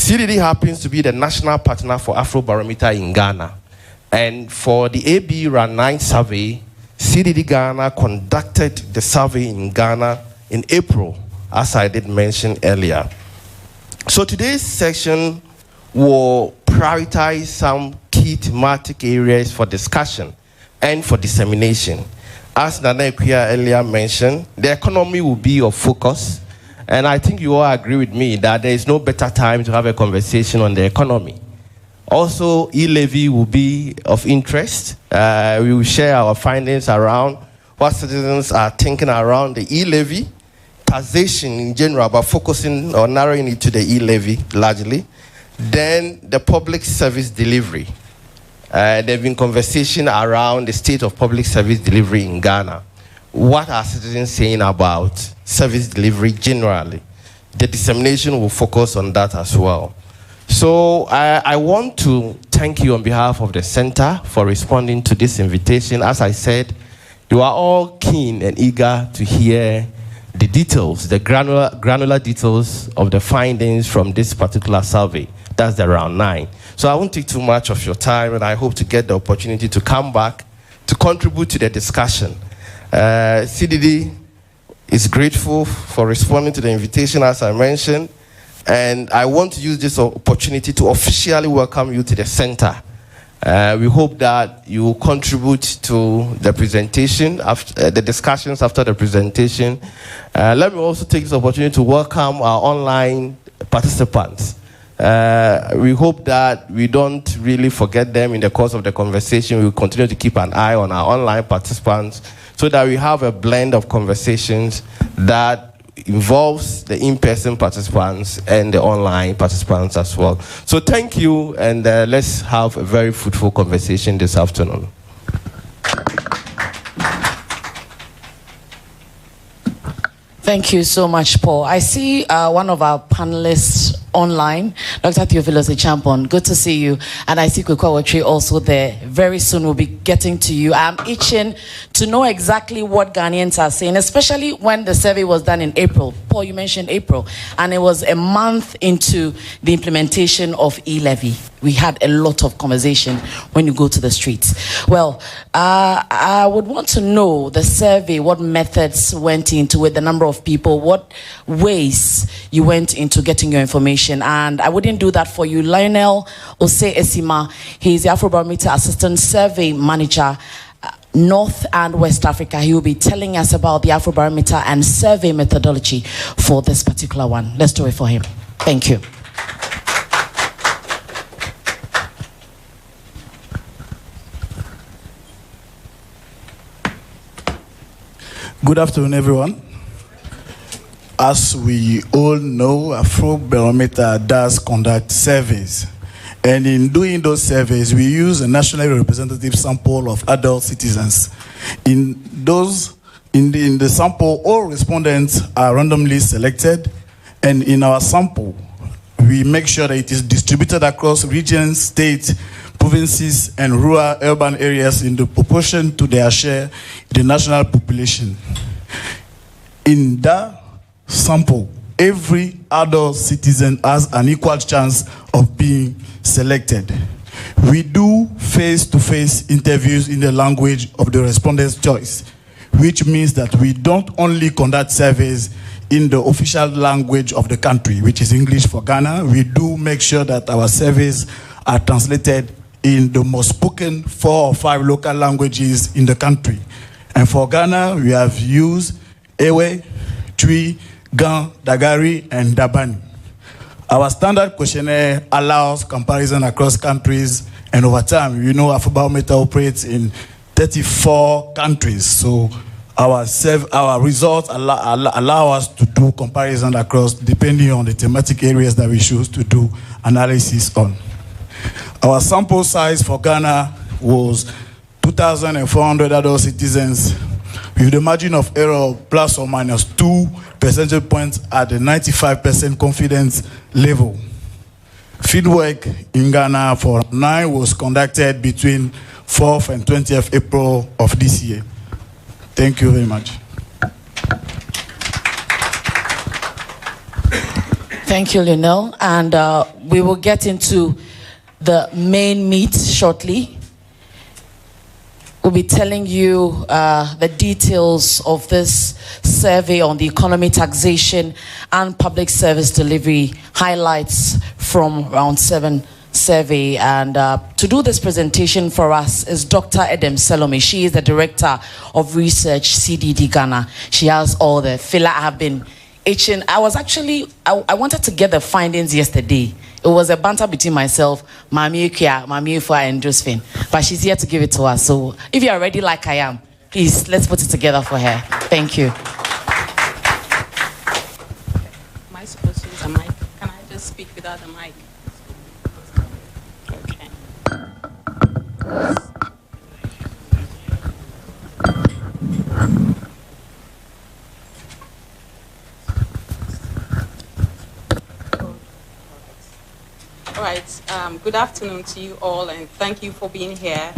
CDD happens to be the national partner for Afrobarometer in Ghana. And for the AB R9 survey, CDD Ghana conducted the survey in Ghana in April, as I did mention earlier. So today's section will prioritize some key thematic areas for discussion and for dissemination. As Nana Ekuya earlier mentioned, the economy will be of focus, and I think you all agree with me that there is no better time to have a conversation on the economy. Also, e-levy will be of interest. We will share our findings around what citizens are thinking around the e-levy, taxation in general, but focusing or narrowing it to the e-levy largely. Then the public service delivery. There have been conversation around the state of public service delivery in Ghana. What are citizens saying about service delivery generally? The dissemination will focus on that as well. So I want to thank you on behalf of the center for responding to this invitation. As I said, you are all keen and eager to hear the details, the granular details of the findings from this particular survey. That's the round 9. So I won't take too much of your time, and I hope to get the opportunity to come back to contribute to the discussion. CDD is grateful for responding to the invitation, as I mentioned, and I want to use this opportunity to officially welcome you to the center. We hope that you will contribute to the presentation, after the discussions after the presentation. Let me also take this opportunity to welcome our online participants. We hope that we don't really forget them in the course of the conversation. We will continue to keep an eye on our online participants so that we have a blend of conversations that involves the in-person participants and the online participants as well. So thank you, and let's have a very fruitful conversation this afternoon. Thank you so much, Paul. I see one of our panelists online, Dr. Theophilus Echampon. Good to see you. And I see Kwekwa also there. Very soon we'll be getting to you. I'm itching to know exactly what Ghanaians are saying, especially when the survey was done in April. Paul, you mentioned April, and it was a month into the implementation of e-levy. We had a lot of conversation when you go to the streets. Well, I would want to know the survey, what methods went into it, the number of people, what ways you went into getting your information. And I wouldn't do that for you. Lionel Ose Esima, he's the Afrobarometer Assistant Survey Manager, North and West Africa. He will be telling us about the Afrobarometer and survey methodology for this particular one. Let's do it for him. Thank you. Good afternoon, everyone. As we all know, Afrobarometer does conduct surveys. And in doing those surveys, we use a nationally representative sample of adult citizens. In the sample, all respondents are randomly selected. And in our sample, we make sure that it is distributed across regions, states, provinces, and rural urban areas in the proportion to their share in the national population. In that sample, every adult citizen has an equal chance of being selected. We do face-to-face interviews in the language of the respondent's choice, which means that we don't only conduct surveys in the official language of the country, which is English for Ghana. We do make sure that our surveys are translated in the most spoken 4 or 5 local languages in the country. And for Ghana, we have used Ewe, Twi, Gan, Dagari, and Dabani. Our standard questionnaire allows comparison across countries, and over time, you know, Afrobarometer operates in 34 countries. So our results allow us to do comparison across, depending on the thematic areas that we choose to do analysis on. Our sample size for Ghana was 2,400 adult citizens, with the margin of error plus or minus 2 percentage points at the 95% confidence level. Fieldwork in Ghana for 9 was conducted between 4th and 20th April of this year. Thank you very much. Thank you, Lionel. And we will get into the main meat shortly. We'll be telling you the details of this survey on the economy, taxation, and public service delivery, highlights from round 7 survey. And to do this presentation for us is Dr. Edem Salome. She is the Director of Research, CDD Ghana. She has all the filler. I have been itching. I wanted to get the findings yesterday. It was a banter between myself, Mami Ukia, Mami Ufua, and Josephine. But she's here to give it to us. So if you are ready like I am, please, let's put it together for her. Thank you. Am I supposed to use a mic? Can I just speak without a mic? Okay. All right, good afternoon to you all, and thank you for being here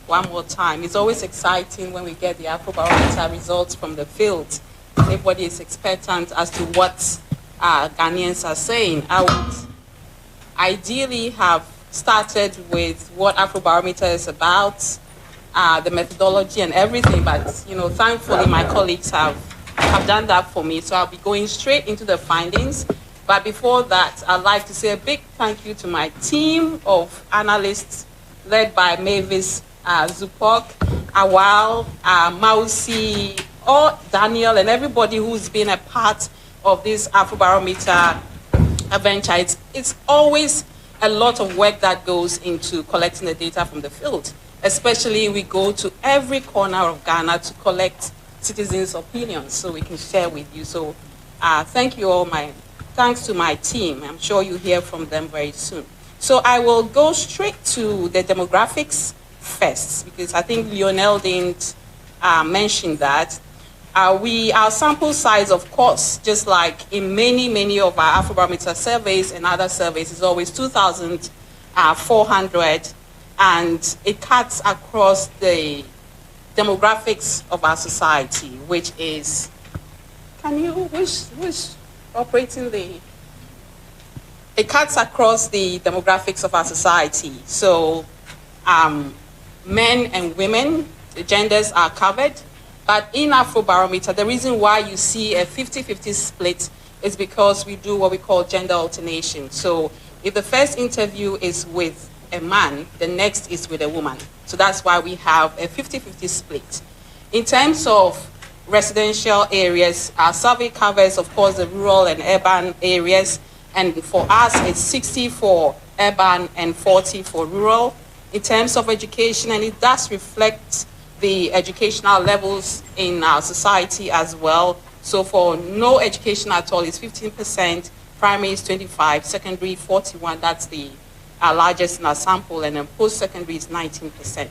one more time. It's always exciting when we get the Afrobarometer results from the field. Everybody is expectant as to what Ghanaians are saying. I would ideally have started with what Afrobarometer is about, the methodology and everything, but thankfully my colleagues have done that for me, so I'll be going straight into the findings. But before that, I'd like to say a big thank you to my team of analysts led by Mavis Zupok, Awal, Mausi, Daniel, and everybody who's been a part of this Afrobarometer adventure. It's always a lot of work that goes into collecting the data from the field, especially we go to every corner of Ghana to collect citizens' opinions so we can share with you. So thank you all, thanks to my team. I'm sure you'll hear from them very soon. So I will go straight to the demographics first, because I think Lionel didn't mention that. Our sample size, of course, just like in many of our Afrobarometer surveys and other surveys, is always 2,400, and it cuts across the demographics of our society, which is, it cuts across the demographics of our society. So men and women, the genders are covered. But in Afrobarometer, the reason why you see a 50-50 split is because we do what we call gender alternation. So if the first interview is with a man, the next is with a woman. So that's why we have a 50-50 split. In terms of residential areas, our survey covers, of course, the rural and urban areas. And for us, it's 60 for urban and 40 for rural. In terms of education, and it does reflect the educational levels in our society as well. So for no education at all, it's 15%, primary is 25%, secondary 41%, that's the largest in our sample, and then post-secondary is 19%.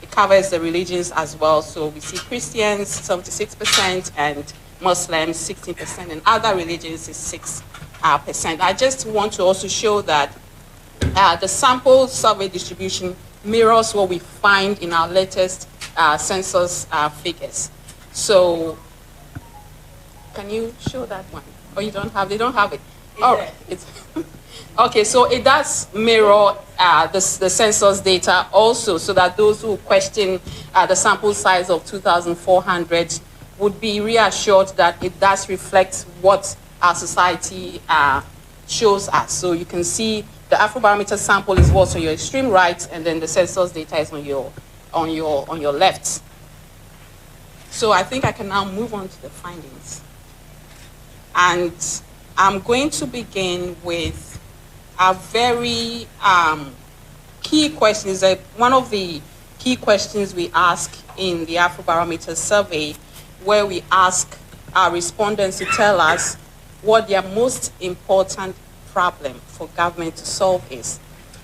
It covers the religions as well, so we see Christians 76% and Muslims 16%, and other religions is 6%. I just want to also show that the sample survey distribution mirrors what we find in our latest census figures. So, can you show that one? Or you don't have? They don't have it. Oh, it's okay. So it does mirror the census data also, so that those who question the sample size of 2,400 would be reassured that it does reflect what our society shows us. So you can see the Afrobarometer sample is what's on your extreme right, and then the census data is on your left. So I think I can now move on to the findings. And I'm going to begin with a very key question. One of the key questions we ask in the Afrobarometer survey, where we ask our respondents to tell us what their most important problem for government to solve is.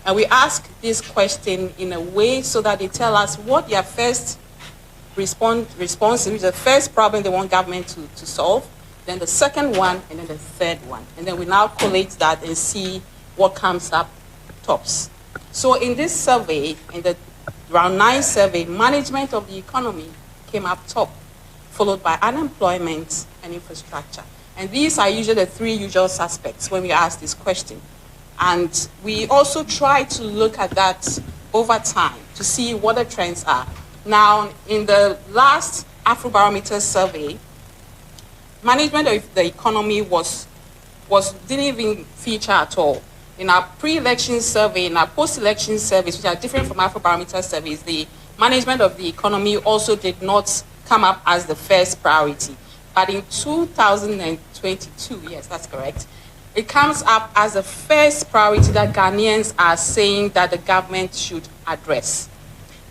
And we ask this question in a way so that they tell us what their first response is, the first problem they want government to solve, then the second one, and then the third one. And then we now collate that and see what comes up tops. So in this survey, in the round 9 survey, management of the economy came up top, followed by unemployment and infrastructure. And these are usually the three usual suspects when we ask this question. And we also try to look at that over time to see what the trends are. Now, in the last Afrobarometer survey, management of the economy didn't even feature at all. In our pre-election survey, in our post-election surveys, which are different from Afrobarometer surveys, the management of the economy also did not come up as the first priority. But in 2022, yes, that's correct, it comes up as the first priority that Ghanaians are saying that the government should address.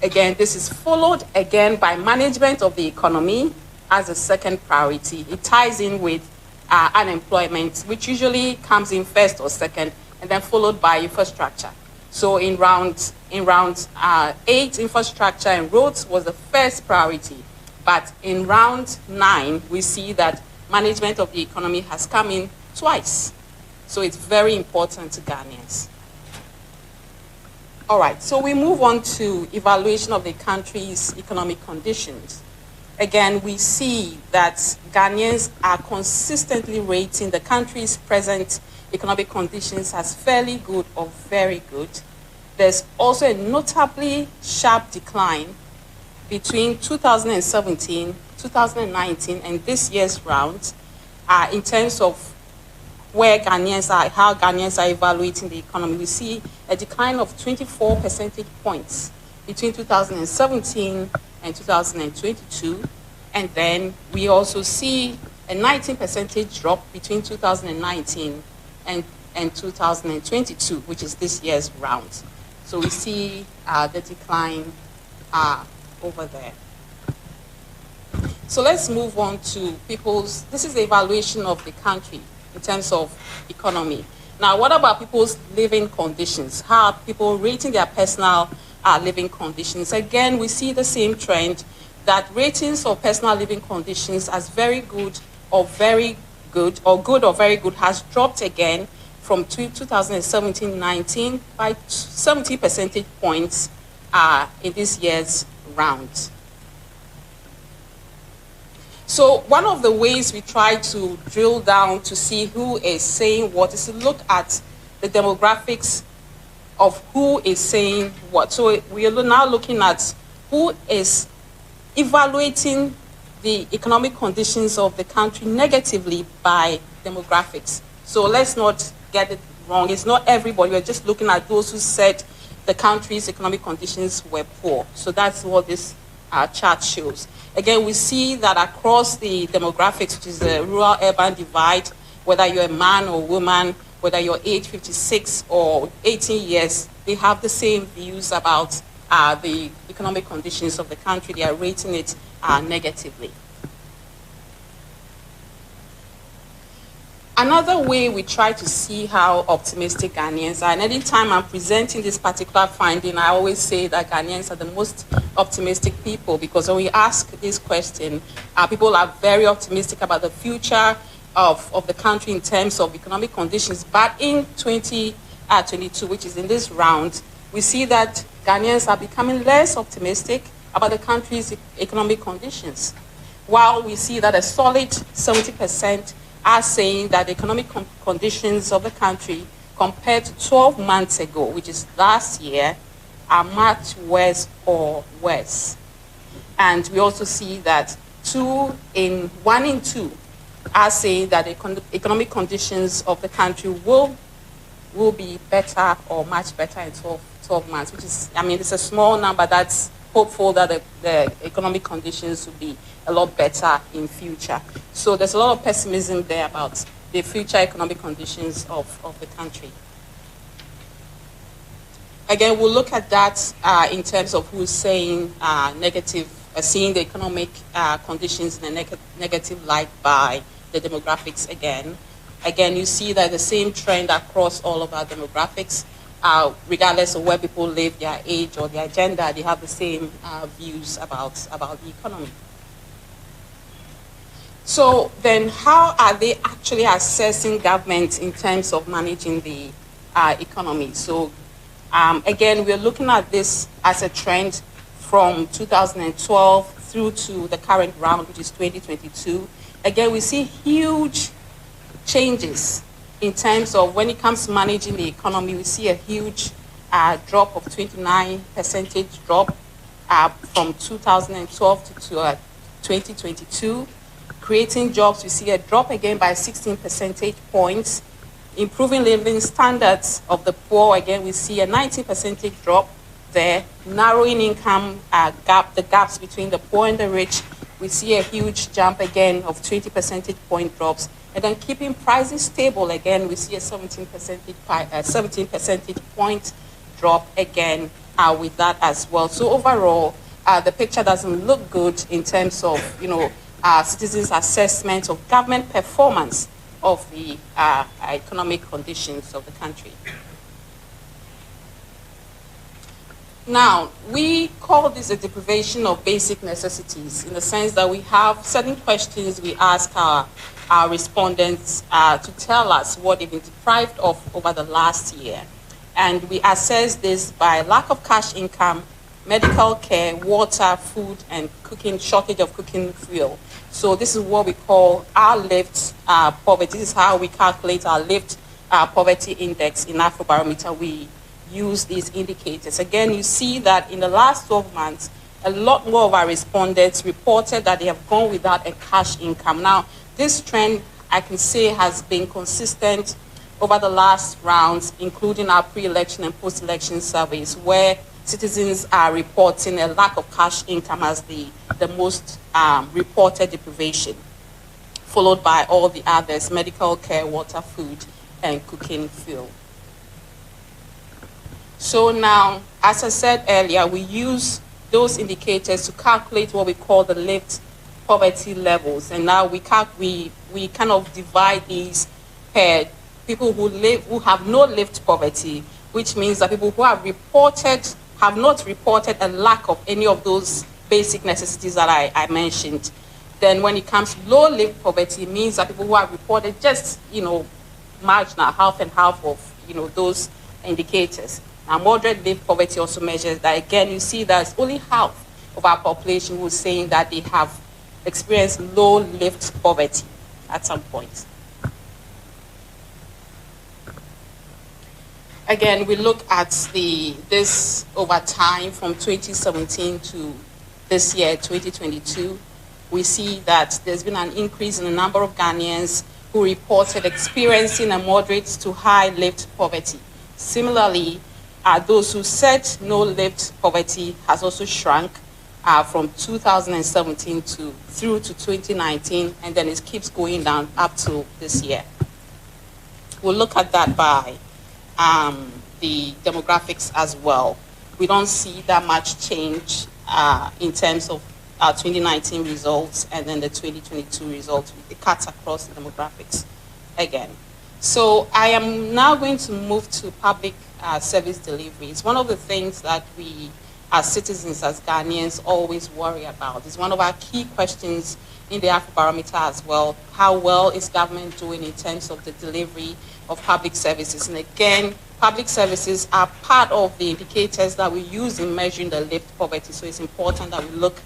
Again, this is followed again by management of the economy as a second priority. It ties in with unemployment, which usually comes in first or second, and then followed by infrastructure. So in round 8, infrastructure and roads was the first priority. But in round 9, we see that management of the economy has come in twice. So it's very important to Ghanaians. All right, so we move on to evaluation of the country's economic conditions. Again, we see that Ghanaians are consistently rating the country's present economic conditions as fairly good or very good. There's also a notably sharp decline between 2017, 2019, and this year's round in terms of where Ghanaians are, how Ghanaians are evaluating the economy. We see a decline of 24 percentage points between 2017 and 2022. And then we also see a 19 percentage drop between 2019 and 2022, which is this year's round. So we see the decline over there. So let's move on to this is the evaluation of the country in terms of economy. Now, what about people's living conditions? How are people rating their personal living conditions? Again, we see the same trend that ratings of personal living conditions as very good or very good, or good or very good, has dropped again from 2017-19 by 70 percentage points in this year's round. So one of the ways we try to drill down to see who is saying what is to look at the demographics of who is saying what. So we are now looking at who is evaluating the economic conditions of the country negatively by demographics. So let's not get it wrong. It's not everybody. We're just looking at those who said the country's economic conditions were poor. So that's what this chart shows. Again, we see that across the demographics, which is the rural-urban divide, whether you're a man or woman, whether you're age 56 or 18 years, they have the same views about the economic conditions of the country. They are rating it negatively. Another way we try to see how optimistic Ghanaians are, and any time I'm presenting this particular finding, I always say that Ghanaians are the most optimistic people, because when we ask this question, people are very optimistic about the future of the country in terms of economic conditions. But in 2022, which is in this round, we see that Ghanaians are becoming less optimistic about the country's economic conditions, while we see that a solid 70% are saying that the economic conditions of the country compared to 12 months ago, which is last year, are much worse or worse. And we also see that 1 in 2 are saying that the economic conditions of the country will be better or much better in 12 months, which is, I mean, it's a small number that's hopeful that the economic conditions will be a lot better in future. So there's a lot of pessimism there about the future economic conditions of the country. Again, we'll look at that in terms of who's saying seeing the economic conditions in a negative light by the demographics again. Again, you see that the same trend across all of our demographics. Regardless of where people live, their age or their gender, they have the same views about the economy. So then how are they actually assessing government in terms of managing the economy? So again, we're looking at this as a trend from 2012 through to the current round, which is 2022. Again, we see huge changes in terms of when it comes to managing the economy. We see a huge drop of 29% drop from 2012 to 2022. Creating jobs, we see a drop again by 16 percentage points. Improving living standards of the poor, again, we see a 90% drop there. Narrowing income gap, the gaps between the poor and the rich, we see a huge jump again of 20 percentage point drops. And then keeping prices stable, again, we see a 17 percentage point drop again with that as well. So overall, the picture doesn't look good in terms of, citizens' assessment of government performance of the economic conditions of the country. Now, we call this a deprivation of basic necessities in the sense that we have certain questions we ask our respondents to tell us what they've been deprived of over the last year. And we assess this by lack of cash income, medical care, water, food, and shortage of cooking fuel. So this is what we call our lived poverty. This is how we calculate our lived poverty index in Afrobarometer. We use these indicators. Again, you see that in the last 12 months, a lot more of our respondents reported that they have gone without a cash income. Now, this trend, I can say, has been consistent over the last rounds, including our pre-election and post-election surveys, where citizens are reporting a lack of cash income as the most reported deprivation, followed by all the others: medical care, water, food, and cooking fuel. So now, as I said earlier, we use those indicators to calculate what we call the lived poverty levels. And now we kind of divide these per people who have no lived poverty, which means that people who have not reported a lack of any of those basic necessities that I mentioned. Then when it comes to low lived poverty, it means that people who have reported just, marginal, half and half of, those indicators. Now, moderate lived poverty also measures that. Again, you see that only half of our population who's saying that they have experienced low lived poverty at some point. Again, we look at this over time from 2017 to this year, 2022. We see that there's been an increase in the number of Ghanaians who reported experiencing a moderate to high lived poverty. Similarly, those who said no lived poverty has also shrunk from 2017 through to 2019, and then it keeps going down up to this year. We'll look at that by the demographics as well. We don't see that much change in terms of our 2019 results and then the 2022 results. It cuts across the demographics again. So I am now going to move to public service deliveries. One of the things that we as citizens, as Ghanaians, always worry about is one of our key questions in the Afrobarometer as well. How well is government doing in terms of the delivery of public services? And again, public services are part of the indicators that we use in measuring the lived poverty. So it's important that we look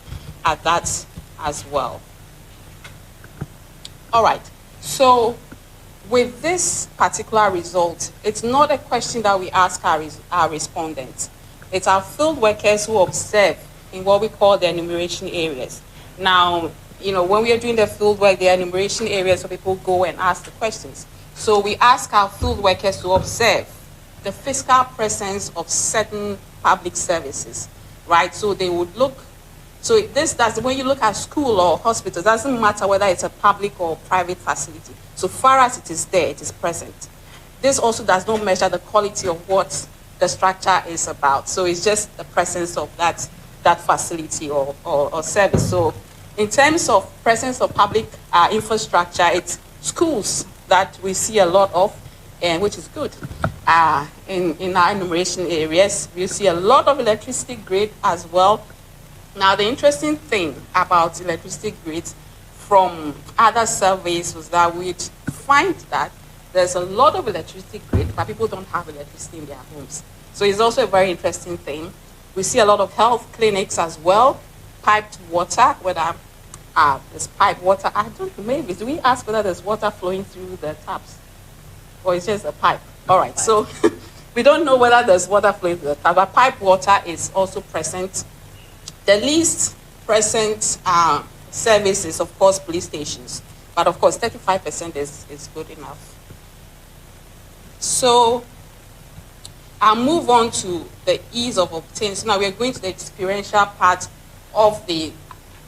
at that as well. All right. So with this particular result, it's not a question that we ask our respondents. It's our field workers who observe in what we call the enumeration areas. Now, when we are doing the field work, the enumeration areas where people go and ask the questions. So we ask our field workers to observe the physical presence of certain public services, right? So they would look, so when you look at school or hospital, it doesn't matter whether it's a public or private facility. So far as it is there, it is present. This also does not measure the quality of what the structure is about. So it's just the presence of that facility or service. So in terms of presence of public infrastructure, it's schools that we see a lot of, and which is good. In our enumeration areas, we see a lot of electricity grid as well. Now, the interesting thing about electricity grids from other surveys was that we'd find that there's a lot of electricity grid, but people don't have electricity in their homes. So it's also a very interesting thing. We see a lot of health clinics as well, piped water, whether There's pipe water. I don't know, maybe. Do we ask whether there's water flowing through the taps? Or it's just a pipe? All right, so we don't know whether there's water flowing through the tap, but pipe water is also present. The least present service is, of course, police stations. But of course, 35% is good enough. So I'll move on to the ease of obtaining. So now we're going to the experiential part of the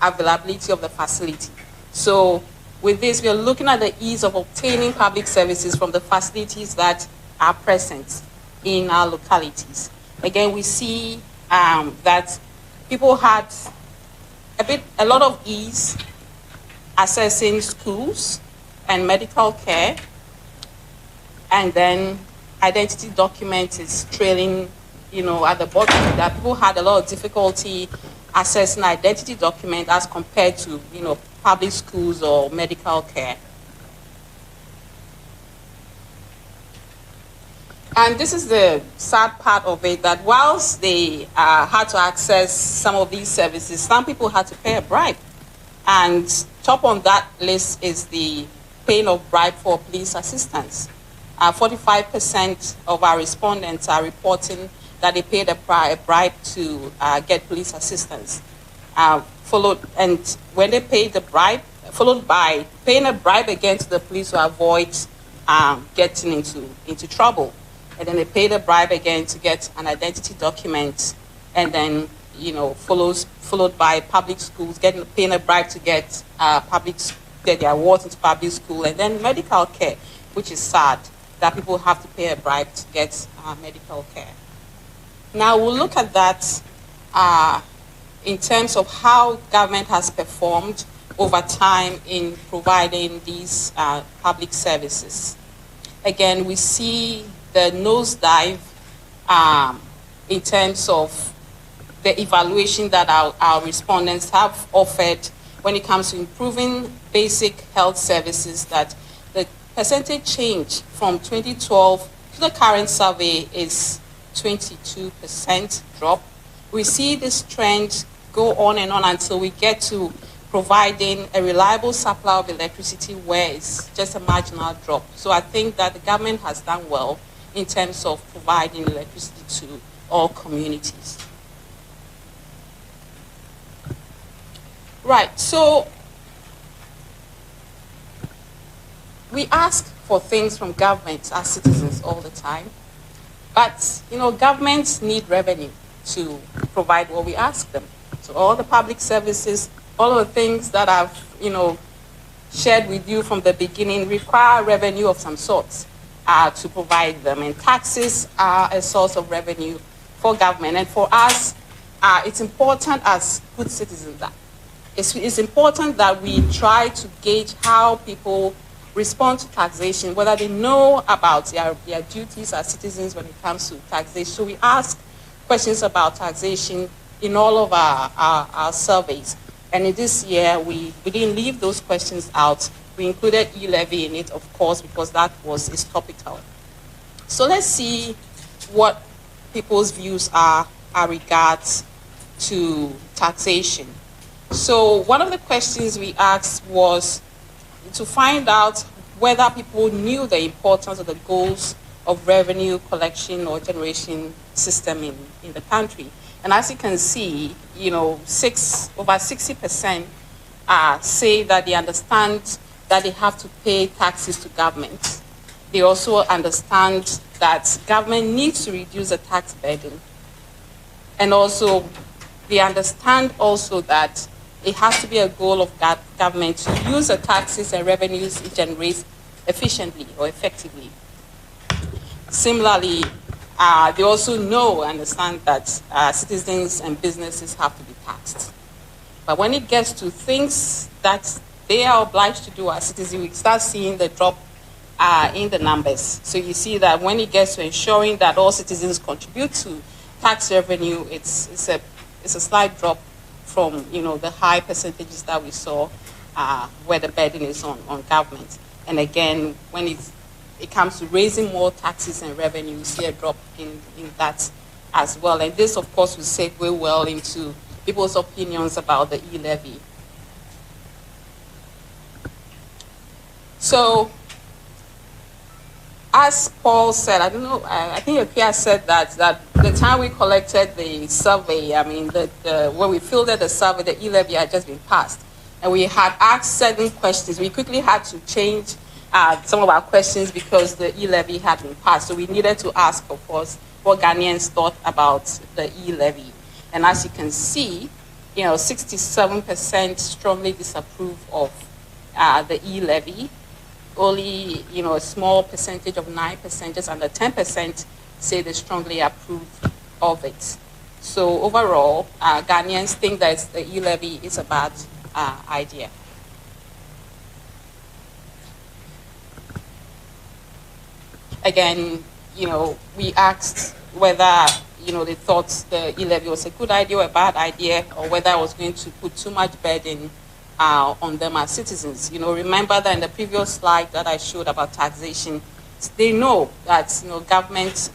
availability of the facility. So with this, we're looking at the ease of obtaining public services from the facilities that are present in our localities. Again, we see that people had a lot of ease accessing schools and medical care, and then identity document is trailing, at the bottom. That people had a lot of difficulty accessing identity document as compared to, public schools or medical care. And this is the sad part of it, that whilst they had to access some of these services, some people had to pay a bribe. And top on that list is the paying of bribe for police assistance. 45% of our respondents are reporting that they paid a bribe to get police assistance. And when they paid the bribe, followed by paying a bribe again to the police to avoid getting into trouble. And then they pay the bribe again to get an identity document, and then followed by public schools paying a bribe to get get their awards into public school, and then medical care, which is sad that people have to pay a bribe to get medical care. Now we'll look at that in terms of how government has performed over time in providing these public services. Again, we see the nosedive in terms of the evaluation that our respondents have offered when it comes to improving basic health services, that the percentage change from 2012 to the current survey is 22% drop. We see this trend go on and on until we get to providing a reliable supply of electricity, where it's just a marginal drop. So I think that the government has done well in terms of providing electricity to all communities. Right, so we ask for things from government as citizens all the time, but governments need revenue to provide what we ask them. So all the public services, all of the things that I've shared with you from the beginning require revenue of some sort to provide them, and taxes are a source of revenue for government. And for us, it's important as good citizens that it's important that we try to gauge how people respond to taxation, whether they know about their duties as citizens when it comes to taxation. So we ask questions about taxation in all of our surveys. And in this year, we didn't leave those questions out. We included e-levy in it, of course, because that is topical. So let's see what people's views are regards to taxation. So one of the questions we asked was to find out whether people knew the importance of the goals of revenue collection or generation system in the country. And as you can see, over 60% say that they understand that they have to pay taxes to government. They also understand that government needs to reduce the tax burden. And also, they understand also that it has to be a goal of government to use the taxes and revenues it generates efficiently or effectively. Similarly, they also understand that citizens and businesses have to be taxed. But when it gets to things that they are obliged to do as citizens, we start seeing the drop in the numbers. So you see that when it gets to ensuring that all citizens contribute to tax revenue, it's a slight drop from the high percentages that we saw where the burden is on government. And again, when it comes to raising more taxes and revenue, we see a drop in that as well. And this, of course, will segue well into people's opinions about the e-levy. So, as Paul said, I don't know, I think Akia said that the time we collected the survey, I mean, when we fielded the survey, the e-levy had just been passed. And we had asked certain questions. We quickly had to change some of our questions because the e-levy had been passed. So we needed to ask, of course, what Ghanaians thought about the e-levy. And as you can see, 67% strongly disapprove of the e-levy. Only, a small percentage of 9%, just under 10%, say they strongly approve of it. So overall, Ghanaians think that the e-levy is a bad idea. Again, we asked whether, they thought the e-levy was a good idea or a bad idea, or whether it was going to put too much burden on them as citizens. Remember that in the previous slide that I showed about taxation, they know that government,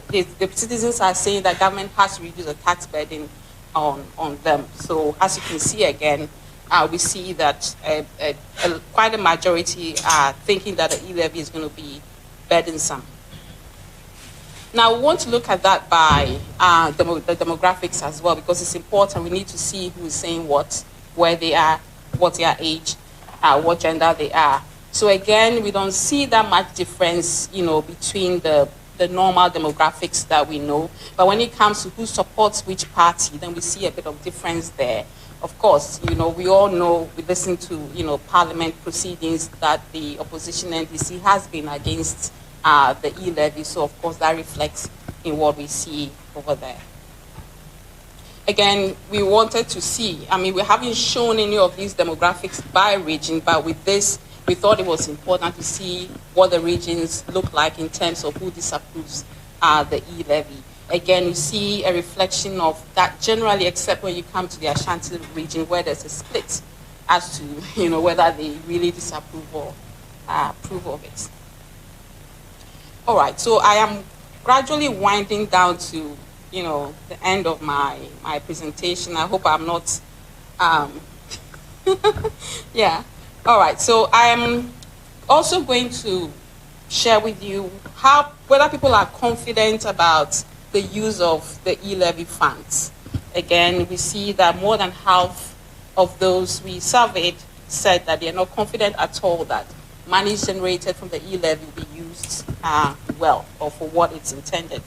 the citizens are saying that government has to reduce the tax burden on them. So as you can see again, we see that quite a majority are thinking that the e-levy is going to be burdensome. Now we want to look at that by the demographics as well, because it's important. We need to see who is saying what, where they are, what their age, what gender they are. So again, we don't see that much difference, between the normal demographics that we know. But when it comes to who supports which party, then we see a bit of difference there. Of course, we all know, we listen to, parliament proceedings that the opposition NDC has been against the e-levy. So of course that reflects in what we see over there. Again, we wanted to see, we haven't shown any of these demographics by region, but with this, we thought it was important to see what the regions look like in terms of who disapproves the e-levy. Again, you see a reflection of that generally, except when you come to the Ashanti region where there's a split as to, whether they really disapprove or approve of it. All right, so I am gradually winding down to the end of my presentation. I hope I'm not, yeah. All right, so I am also going to share with you whether people are confident about the use of the e-levy funds. Again, we see that more than half of those we surveyed said that they are not confident at all that money generated from the e-levy will be used well or for what it's intended.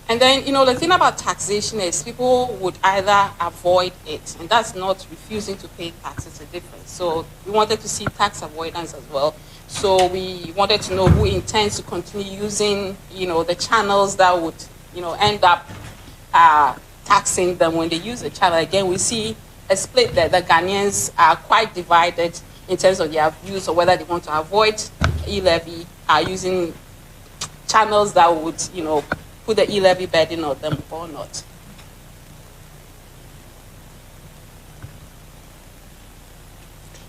And then, the thing about taxation is people would either avoid it, and that's not refusing to pay tax, it's a difference. So we wanted to see tax avoidance as well. So we wanted to know who intends to continue using, the channels that would, end up taxing them when they use the channel. Again, we see a split there. The Ghanaians are quite divided in terms of their views of whether they want to avoid e-levy, using channels that would, put the e-levy burden on them or not.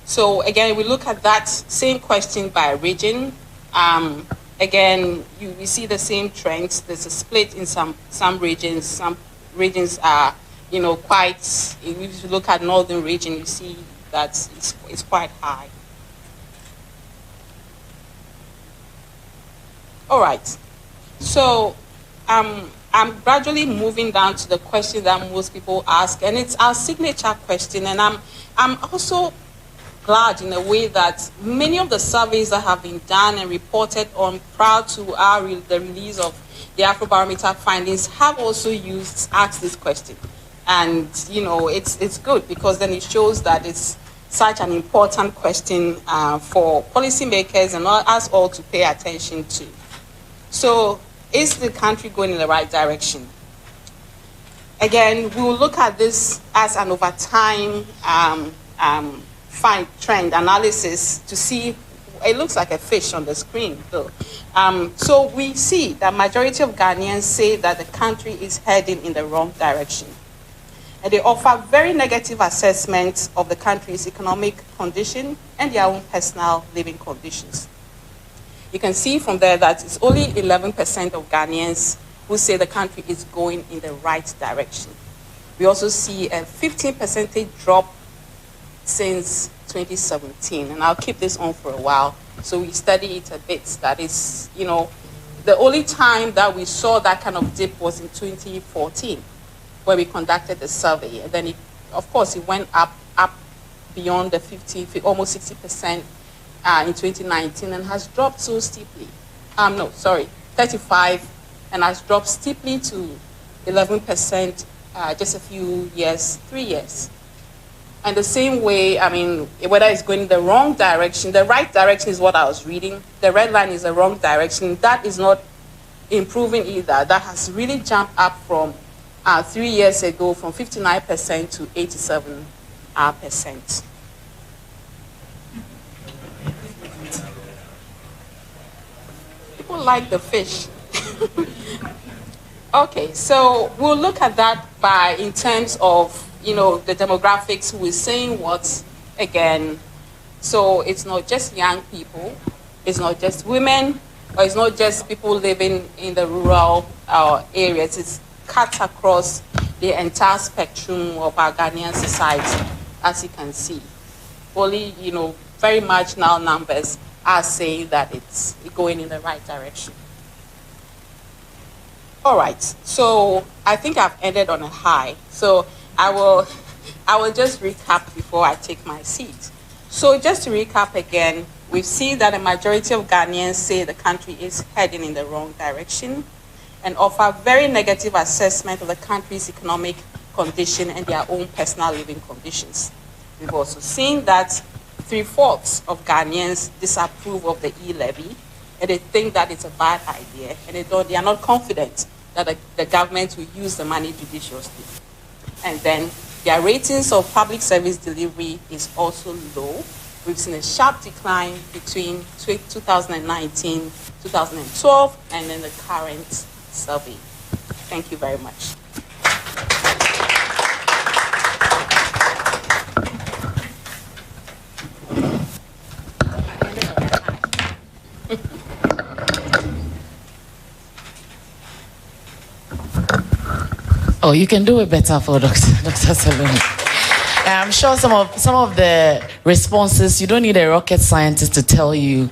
So again, we look at that same question by region. Again, we see the same trends. There's a split in some regions. Some regions are, quite, if you look at northern region, you see that it's quite high. All right, so I'm gradually moving down to the question that most people ask, and it's our signature question. And I'm also glad in a way that many of the surveys that have been done and reported on prior to the release of the Afrobarometer findings have also asked this question. And, it's good because then it shows that it's such an important question for policymakers and us all to pay attention to. So, is the country going in the right direction? Again, we will look at this as an over time trend analysis to see. It looks like a fish on the screen, though. So we see that majority of Ghanaians say that the country is heading in the wrong direction. And they offer very negative assessments of the country's economic condition and their own personal living conditions. You can see from there that it's only 11% of Ghanaians who say the country is going in the right direction. We also see a 15% drop since 2017, and I'll keep this on for a while. So we study it a bit. That is, you know, the only time that we saw that kind of dip was in 2014, where we conducted the survey, and then of course it went up beyond the 50, almost 60% in 2019, and has dropped so steeply. 35, and has dropped steeply to 11% just a few years, 3 years. And the same way, I mean, whether it's going in the wrong direction, the right direction is what I was reading. The red line is the wrong direction. That is not improving either. That has really jumped up from 3 years ago from 59% to 87%. People like the fish. Okay, so we'll look at that in terms of, you know, the demographics, who is saying what again. So it's not just young people, it's not just women, or it's not just people living in the rural areas. It's cut across the entire spectrum of our Ghanaian society, as you can see. Only, you know, very marginal numbers are saying that it's going in the right direction. All right, so I think I've ended on a high. So I will just recap before I take my seat. So just to recap again, we've seen that a majority of Ghanaians say the country is heading in the wrong direction and offer very negative assessment of the country's economic condition and their own personal living conditions. We've also seen that 3/4 of Ghanaians disapprove of the e-levy, and they think that it's a bad idea, and they are not confident that the government will use the money judiciously. And then their ratings of public service delivery is also low. We've seen a sharp decline between 2019, 2012, and then the current survey. Thank you very much. Oh, you can do it better for Dr. Salome. I'm sure some of the responses, you don't need a rocket scientist to tell you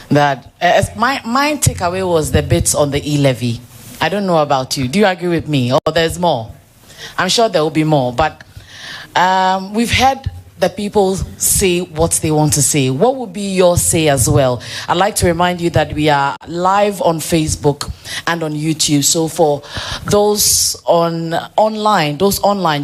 that. My takeaway was the bits on the e-levy. I don't know about you. Do you agree with me? Or there's more? I'm sure there will be more. But we've had the people say what they want to say. What would be your say as well? I'd like to remind you that we are live on Facebook and on YouTube. So for those online,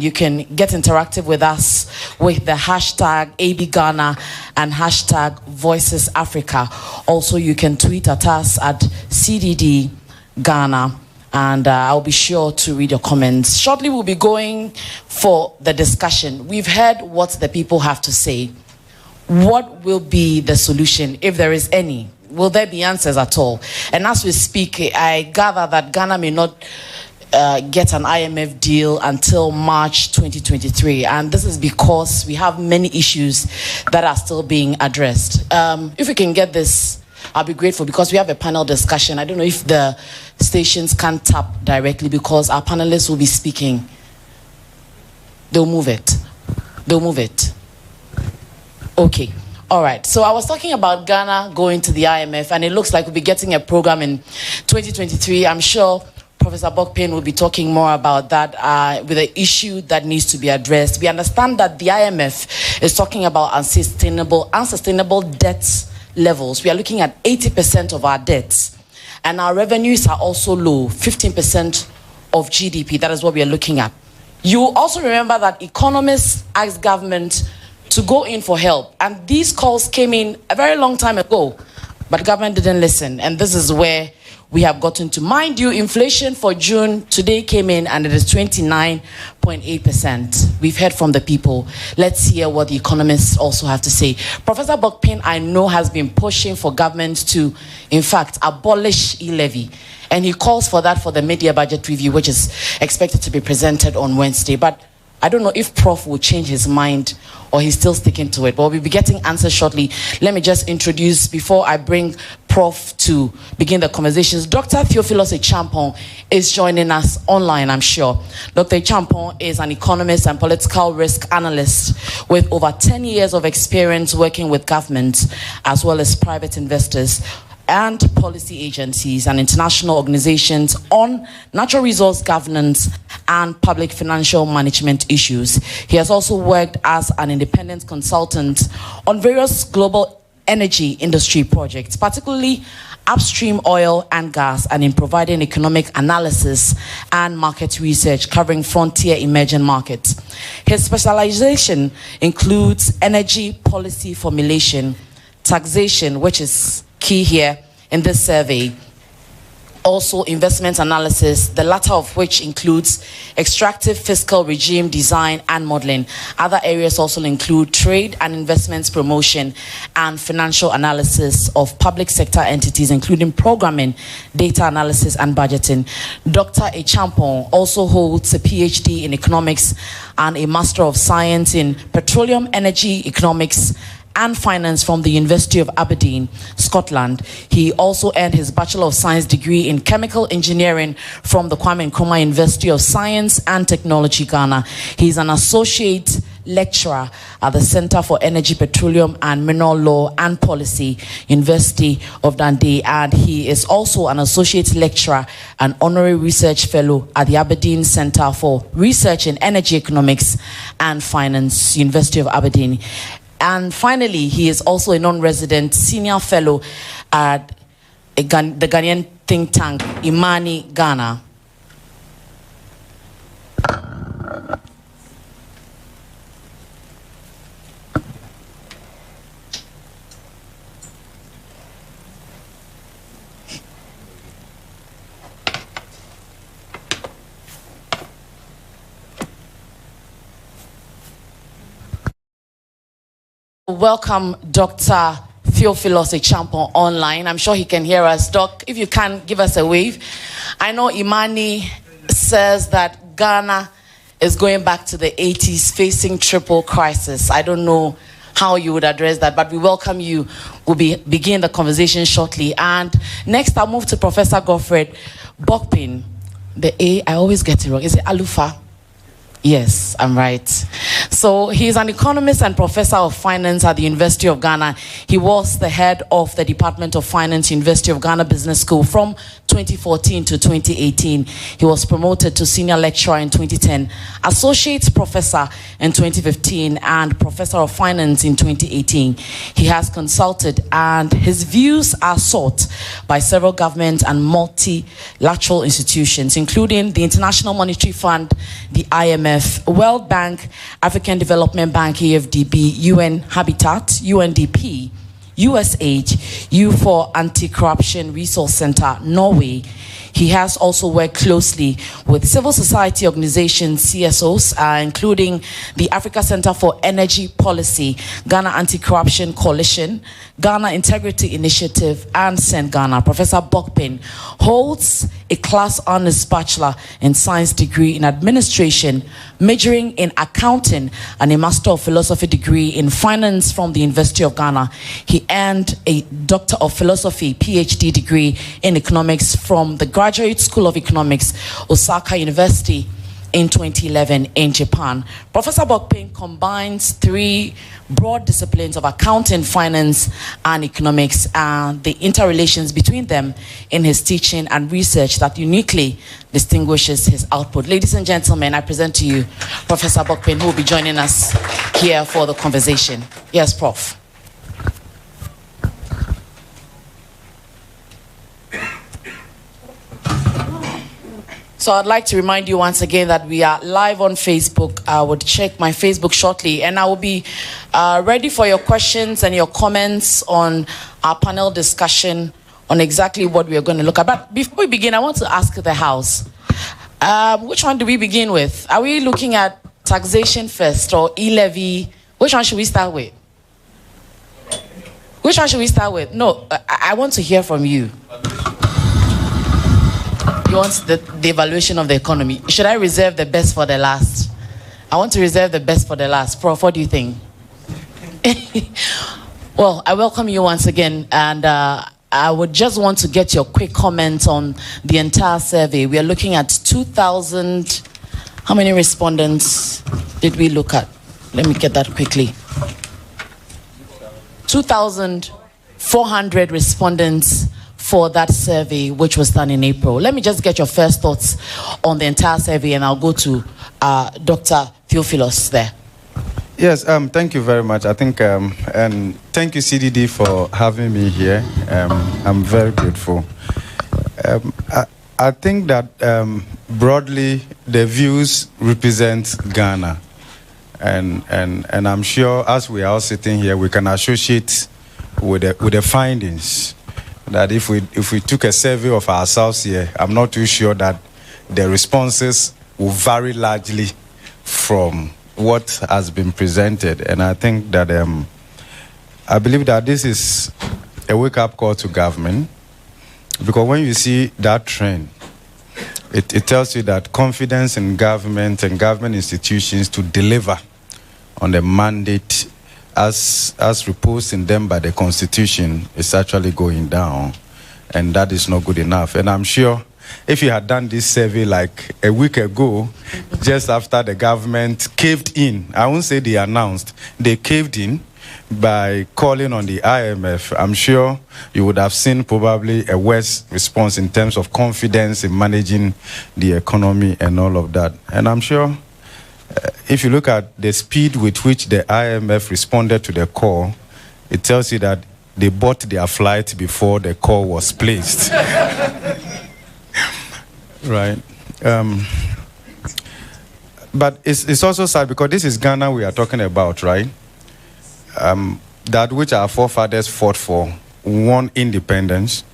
you can get interactive with us with the hashtag ABGhana and hashtag Voices Africa. Also, you can tweet at us at CDD Ghana. And I'll be sure to read your comments. Shortly, we'll be going for the discussion. We've heard what the people have to say. What will be the solution, if there is any? Will there be answers at all? And as we speak, I gather that Ghana may not get an IMF deal until March 2023. And this is because we have many issues that are still being addressed. If we can get this, I'll be grateful, because we have a panel discussion. I don't know if the stations can tap directly, because our panelists will be speaking. They'll move it. Okay. All right. So I was talking about Ghana going to the IMF, and it looks like we'll be getting a program in 2023. I'm sure Professor Bokpin will be talking more about that with the issue that needs to be addressed. We understand that the IMF is talking about unsustainable debts levels. We are looking at 80% of our debts, and our revenues are also low, 15% of GDP. That is what we are looking at. You also remember that economists asked government to go in for help, and these calls came in a very long time ago, but government didn't listen, and this is where we have gotten to. Mind you, inflation for June today came in, and it is 29.8%. We've heard from the people. Let's hear what the economists also have to say. Professor Bokpin, I know, has been pushing for government to, in fact, abolish e-levy. And he calls for that for the mid-year budget review, which is expected to be presented on Wednesday. But I don't know if Prof will change his mind or he's still sticking to it, but we'll be getting answers shortly. Let me just introduce, before I bring Prof to begin the conversations, Dr. Theophilus Echampong is joining us online, I'm sure. Dr. Echampong is an economist and political risk analyst with over 10 years of experience working with governments as well as private investors and policy agencies and international organizations on natural resource governance and public financial management issues. He has also worked as an independent consultant on various global energy industry projects, particularly upstream oil and gas, and in providing economic analysis and market research covering frontier emerging markets. His specialization includes energy policy formulation, taxation, which is key here in this survey, also investment analysis, the latter of which includes extractive fiscal regime design and modeling. Other areas also include trade and investments promotion and financial analysis of public sector entities, including programming, data analysis, and budgeting. Dr. Echampong also holds a PhD in economics and a Master of Science in Petroleum Energy Economics and Finance from the University of Aberdeen, Scotland. He also earned his Bachelor of Science degree in Chemical Engineering from the Kwame Nkrumah University of Science and Technology, Ghana. He's an Associate Lecturer at the Center for Energy, Petroleum and Mineral Law and Policy, University of Dundee, and he is also an Associate Lecturer and Honorary Research Fellow at the Aberdeen Center for Research in Energy Economics and Finance, University of Aberdeen. And finally, he is also a non-resident senior fellow at the Ghanaian think tank, Imani, Ghana. Welcome, Dr. Theophilus Echampong online. I'm sure he can hear us. Doc, if you can, give us a wave. I know Imani says that Ghana is going back to the 80s, facing triple crisis. I don't know how you would address that, but we welcome you. We'll begin the conversation shortly. And next, I'll move to Professor Godfred Bokpin. The A, I always get it wrong. Is it Alufa? Yes, I'm right. So he's an economist and professor of finance at the University of Ghana. He was the head of the Department of Finance, University of Ghana Business School from 2014 to 2018. He was promoted to senior lecturer in 2010, associate professor in 2015, and professor of finance in 2018. He has consulted, and his views are sought by several government and multilateral institutions, including the International Monetary Fund, the IMF, World Bank, African Development Bank, AFDB, UN Habitat, UNDP, USAID, U4 Anti-Corruption Resource Center, Norway. He has also worked closely with civil society organizations, CSOs, including the Africa Center for Energy Policy, Ghana Anti-Corruption Coalition, Ghana Integrity Initiative, and St. Ghana. Professor Bokpin holds a class honors bachelor in science degree in administration, majoring in accounting, and a master of philosophy degree in finance from the University of Ghana. He earned a doctor of philosophy, PhD degree in economics from the Graduate School of Economics, Osaka University, in 2011 in Japan. Professor Bokpin combines three broad disciplines of accounting, finance, and economics, and the interrelations between them in his teaching and research that uniquely distinguishes his output. Ladies and gentlemen, I present to you Professor Bokpin, who will be joining us here for the conversation. Yes, Prof. So I'd like to remind you once again that we are live on Facebook. I would check my Facebook shortly, and I will be ready for your questions and your comments on our panel discussion on exactly what we are going to look at. But before we begin, I want to ask the House, which one do we begin with? Are we looking at taxation first or e-levy? Which one should we start with? Which one should we start with? No, I want to hear from you. You want the evaluation of the economy. Should I reserve the best for the last? I want to reserve the best for the last. Prof, what do you think? Well, I welcome you once again, and I would just want to get your quick comment on the entire survey. We are looking at 2,000. How many respondents did we look at? Let me get that quickly. 2,400 respondents for that survey, which was done in April. Let me just get your first thoughts on the entire survey, and I'll go to Dr. Theophilus there. Yes, thank you very much. I think, and thank you, CDD, for having me here. I'm very grateful. I think that broadly, the views represent Ghana. And I'm sure as we are all sitting here, we can associate with the findings that if we took a survey of ourselves here, I'm not too sure that the responses will vary largely from what has been presented. And I think that I believe that this is a wake-up call to government, because when you see that trend, it tells you that confidence in government and government institutions to deliver on the mandate as reposed in them by the Constitution is actually going down, and that is not good enough. And I'm sure if you had done this survey like a week ago, just after the government caved in, I won't say they announced, they caved in by calling on the IMF, I'm sure you would have seen probably a worse response in terms of confidence in managing the economy and all of that. And I'm sure if you look at the speed with which the IMF responded to the call, it tells you that they bought their flight before the call was placed. Right. But it's also sad because this is Ghana we are talking about, right? That which our forefathers fought for, won independence.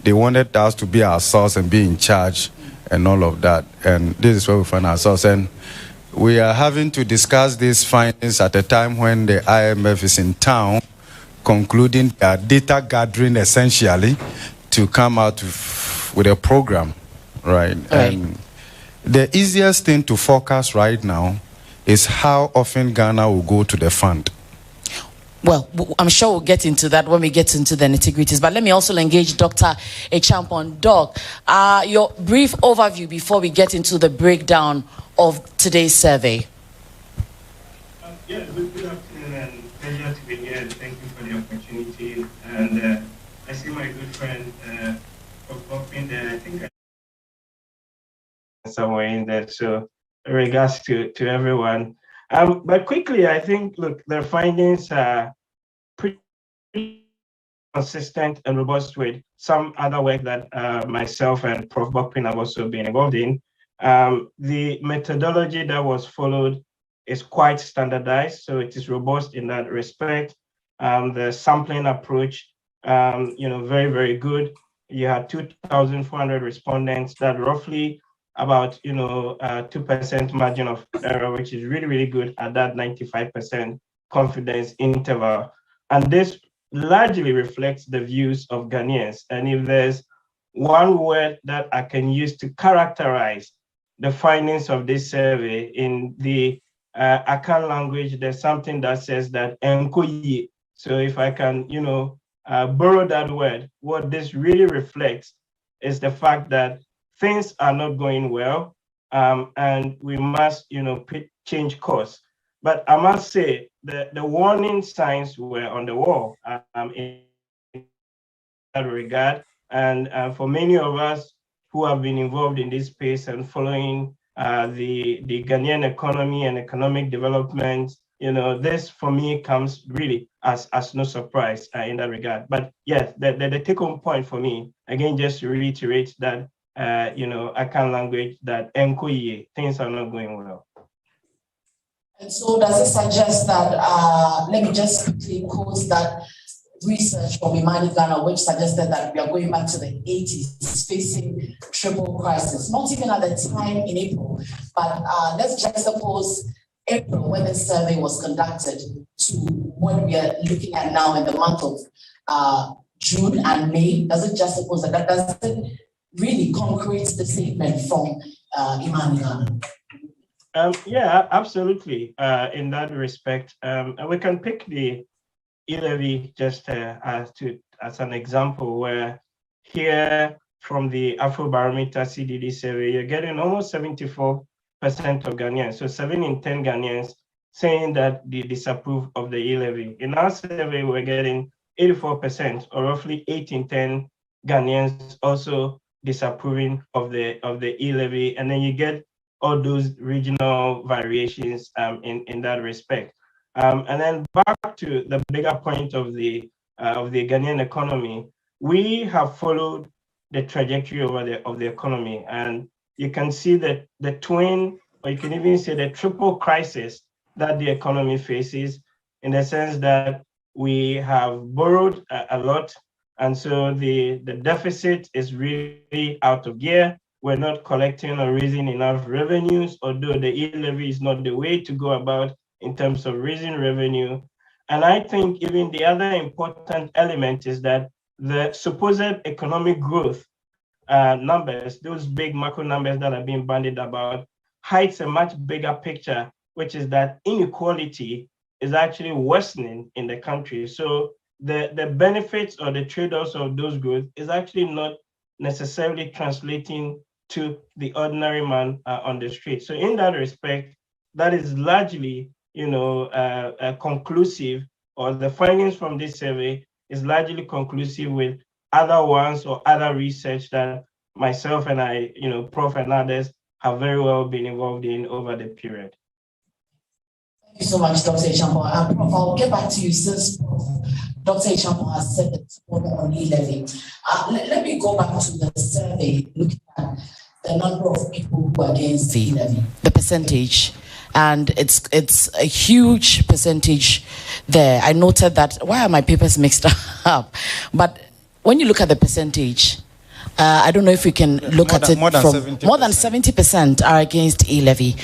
They wanted us to be ourselves and be in charge and all of that. And this is where we find ourselves. And we are having to discuss these findings at a time when the IMF is in town, concluding their data gathering essentially to come out with a program, right? And the easiest thing to forecast right now is how often Ghana will go to the fund. Well, I'm sure we'll get into that when we get into the nitty-gritties. But let me also engage Dr. Echampon. Doc, your brief overview before we get into the breakdown of today's survey. Good afternoon and pleasure to be here. Thank you for the opportunity. And I see my good friend in there. I think somewhere in there. So regards to everyone. But quickly, I think, look, their findings are pretty consistent and robust with some other work that myself and Prof. Bokpin have also been involved in. The methodology that was followed is quite standardized, so it is robust in that respect. The sampling approach, very, very good. You had 2,400 respondents, that roughly about 2% margin of error, which is really, really good at that 95% confidence interval. And this largely reflects the views of Ghanaians. And if there's one word that I can use to characterize the findings of this survey in the Akan language, there's something that says that enkoye. So if I can, borrow that word, what this really reflects is the fact that things are not going well, and we must, change course. But I must say that the warning signs were on the wall in that regard. And for many of us who have been involved in this space and following the Ghanaian economy and economic development, this for me comes really as no surprise in that regard. But yes, the take-home point for me, again, just to reiterate that Akan language, that enkoye, things are not going well. And so does it suggest that, let me just quickly quote that research from Imani Ghana, which suggested that we are going back to the 80s, facing triple crisis, not even at the time in April, but let's juxtapose April when the survey was conducted to what we are looking at now in the month of June and May. Does it juxtapose that? Does it really concrete the statement from Imani Ghana? Yeah, absolutely. In that respect, and we can pick the e-levy just as an example, where here from the Afrobarometer CDD survey, you're getting almost 74% of Ghanaians, so 7 in 10 Ghanaians saying that they disapprove of the e-levy. In our survey, we're getting 84%, or roughly 8 in 10 Ghanaians also disapproving of the e-levy, and then you get all those regional variations in that respect. And then back to the bigger point of the Ghanaian economy, we have followed the trajectory of the economy, and you can see that the twin, or you can even say the triple crisis that the economy faces, in the sense that we have borrowed a lot, and so the deficit is really out of gear. We're not collecting or raising enough revenues, although the e-levy is not the way to go about in terms of raising revenue. And I think even the other important element is that the supposed economic growth numbers, those big macro numbers that are being bandied about, hides a much bigger picture, which is that inequality is actually worsening in the country. So the benefits or the trade-offs of those growth is actually not necessarily translating to the ordinary man on the street. So in that respect, that is largely, conclusive, or the findings from this survey is largely conclusive with other ones or other research that myself and I, Prof and others have very well been involved in over the period. Thank you so much, Dr. Echampo. Prof, I'll get back to you since Dr. Echampo has said that on e-levy. Let me go back to the survey, looking at the number of people who are against the e-levy, the percentage. And it's a huge percentage there. I noted that. Why are my papers mixed up? But when you look at the percentage, I don't know if we can look at it from more than 70% are against e-levy.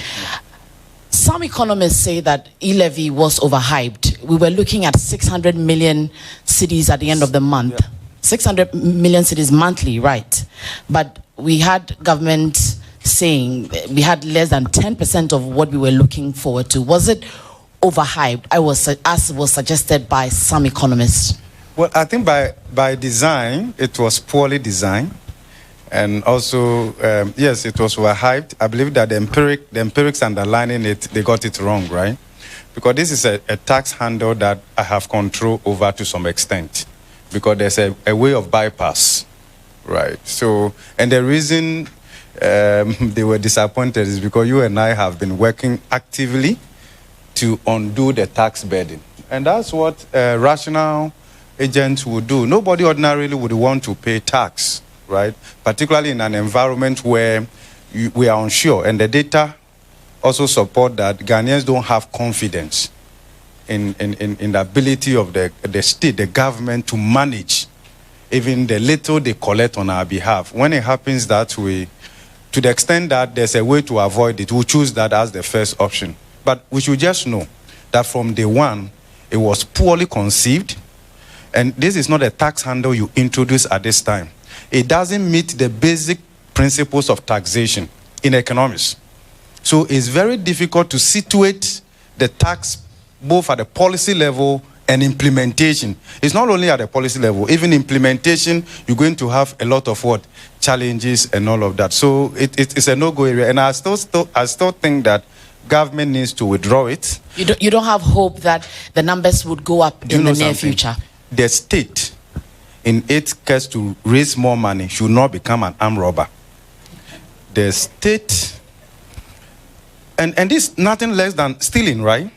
Some economists say that e-levy was overhyped. We were looking at 600 million cedis at the end of the month. Yeah. 600 million cedis monthly, right? But we had government saying we had less than 10% of what we were looking forward to. Was it overhyped, as was suggested by some economists? Well, I think by design, it was poorly designed. And also, yes, it was overhyped. I believe that the empirics underlining it, they got it wrong, right? Because this is a tax handle that I have control over to some extent. Because there's a way of bypass, right? So, and the reason they were disappointed is because you and I have been working actively to undo the tax burden. And that's what rational agents would do. Nobody ordinarily would want to pay tax, right? Particularly in an environment where we are unsure. And the data also support that Ghanaians don't have confidence in the ability of the state, the government, to manage even the little they collect on our behalf. When it happens that way, to the extent that there's a way to avoid it, we'll choose that as the first option. But we should just know that from day one, it was poorly conceived. And this is not a tax handle you introduce at this time. It doesn't meet the basic principles of taxation in economics. So it's very difficult to situate the tax both at the policy level and implementation. It's not only at the policy level, even implementation, you're going to have a lot of challenges and all of that. So it's a no-go area. And I still think that government needs to withdraw it. You don't have hope that the numbers would go up in the near future? The state, in its quest to raise more money, should not become an armed robber. The state, and this nothing less than stealing, right?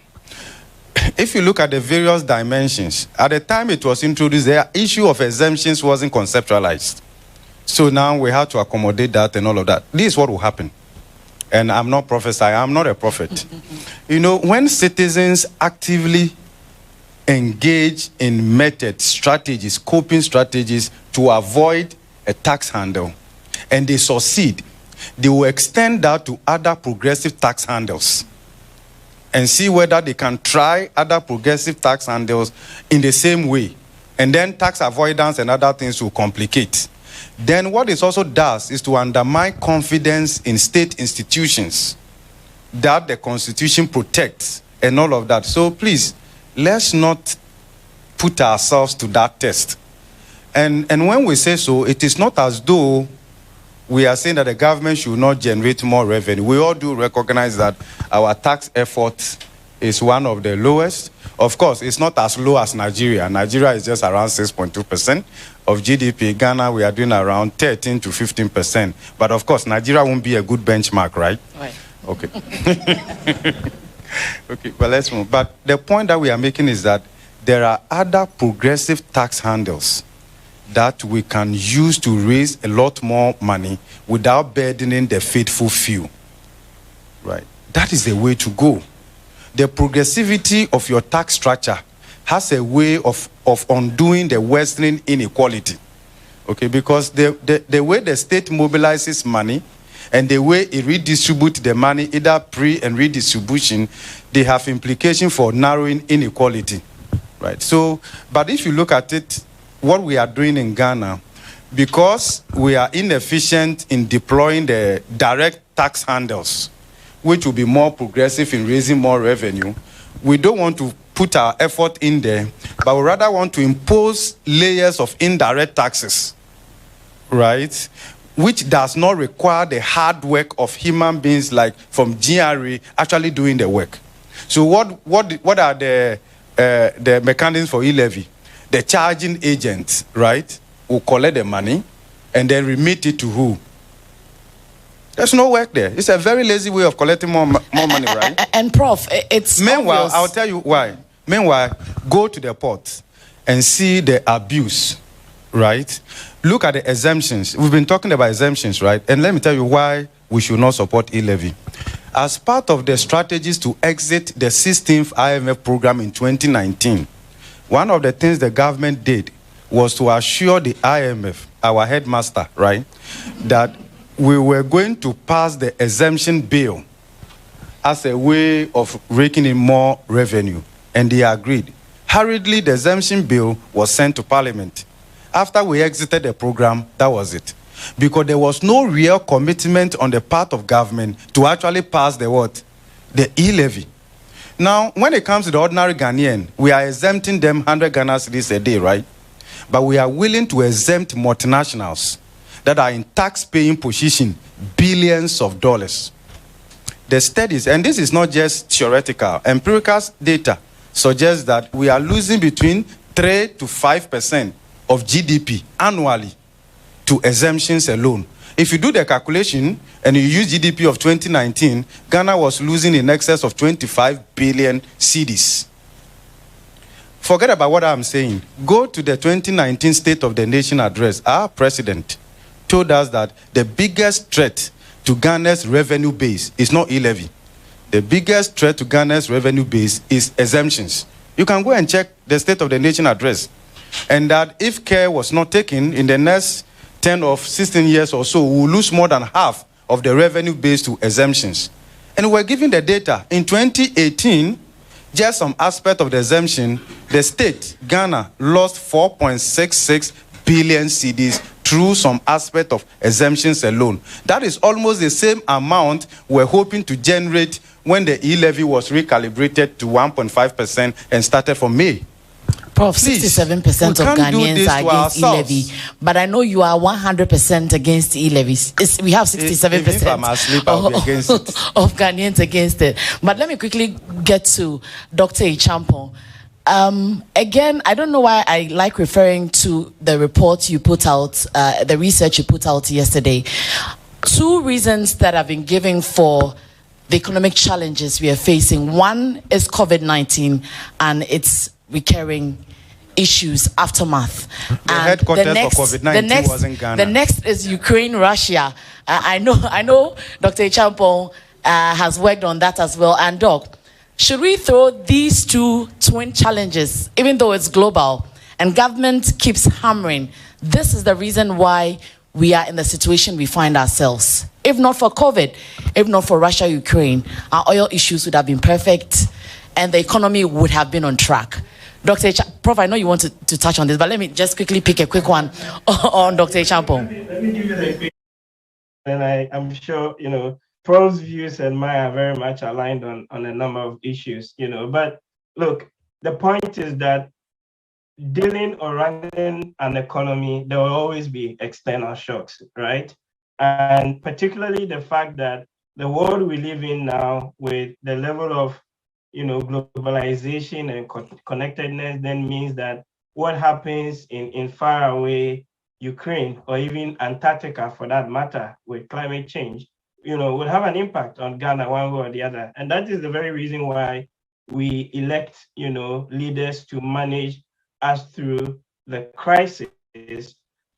If you look at the various dimensions, at the time it was introduced, the issue of exemptions wasn't conceptualized. So now we have to accommodate that and all of that. This is what will happen. And I'm not prophesying, I'm not a prophet. When citizens actively engage in methods, strategies, coping strategies to avoid a tax handle, and they succeed, they will extend that to other progressive tax handles and see whether they can try other progressive tax handles in the same way. And then tax avoidance and other things will complicate. Then what it also does is to undermine confidence in state institutions. that the Constitution protects and all of that. So please, let's not put ourselves to that test. And when we say so, it is not as though we are saying that the government should not generate more revenue. We all do recognize that our tax effort is one of the lowest. Of course, it's not as low as Nigeria. Nigeria is just around 6.2% of GDP. Ghana, we are doing around 13 to 15%. But of course, Nigeria won't be a good benchmark, right? Right. Okay. Okay, but let's move. But the point that we are making is that there are other progressive tax handles that we can use to raise a lot more money without burdening the faithful few. Right? That is the way to go. The progressivity of your tax structure has a way of undoing the worsening inequality. Okay, because the way the state mobilizes money and the way it redistributes the money, either pre and redistribution, they have implication for narrowing inequality. Right? So, but if you look at it, what we are doing in Ghana, because we are inefficient in deploying the direct tax handles, which will be more progressive in raising more revenue, we don't want to put our effort in there, but we rather want to impose layers of indirect taxes, right? Which does not require the hard work of human beings like from GRA actually doing the work. So what are the mechanisms for e-levy? The charging agent, right, will collect the money and then remit it to who? There's no work there. It's a very lazy way of collecting more money, right? And Prof, it's meanwhile, obvious. I'll tell you why. Meanwhile, go to the port and see the abuse, right? Look at the exemptions. We've been talking about exemptions, right? And let me tell you why we should not support e-levy. As part of the strategies to exit the 16th IMF program in 2019, one of the things the government did was to assure the IMF, our headmaster, right, that we were going to pass the exemption bill as a way of raking in more revenue. And they agreed. Hurriedly, the exemption bill was sent to Parliament. After we exited the program, that was it. Because there was no real commitment on the part of government to actually pass the what? The e-levy. Now, when it comes to the ordinary Ghanaian, we are exempting them 100 Ghana cedis a day, right? But we are willing to exempt multinationals that are in tax-paying position, billions of dollars. The studies, and this is not just theoretical, empirical data suggests that we are losing between 3 to 5% of GDP annually to exemptions alone. If you do the calculation and you use GDP of 2019, Ghana was losing in excess of 25 billion cedis. Forget about what I'm saying. Go to the 2019 State of the Nation address. Our president told us that the biggest threat to Ghana's revenue base is not e-levy. The biggest threat to Ghana's revenue base is exemptions. You can go and check the State of the Nation address. And that if care was not taken in the next 10 or 16 years or so, we will lose more than half of the revenue base to exemptions. And we're giving the data. In 2018, just some aspect of the exemption, the state, Ghana, lost 4.66 billion cedis through some aspect of exemptions alone. That is almost the same amount we're hoping to generate when the e-levy was recalibrated to 1.5% and started from May. Prof, 67% of Ghanaians are against e-levy, but I know you are 100% against e-levies. We have 67% if I'm asleep, I'll be against it. Of Ghanaians against it. But let me quickly get to Dr. Ichampon. Again, I don't know why I like referring to the report you put out, the research you put out yesterday. Two reasons that have been given for the economic challenges we are facing. One is COVID-19 and its recurring issues, aftermath. The headquarters for COVID-19 was in Ghana. The next is Ukraine, Russia. I know Dr. Ichampon has worked on that as well. And Doc, should we throw these two twin challenges, even though it's global, and government keeps hammering, this is the reason why we are in the situation we find ourselves. If not for COVID, if not for Russia, Ukraine, our oil issues would have been perfect and the economy would have been on track. Dr. Prof, I know you want to touch on this, but let me just quickly pick a quick one on Dr. Ichampon. Let me give you the quick, and I'm sure, Prof's views and mine are very much aligned on a number of issues, you know. But look, the point is that dealing or running an economy, there will always be external shocks, right? And particularly the fact that the world we live in now, with the level of, you know, globalization and connectedness, then means that what happens in far away Ukraine or even Antarctica, for that matter, with climate change, you know, will have an impact on Ghana one way or the other. And that is the very reason why we elect, you know, leaders to manage us through the crisis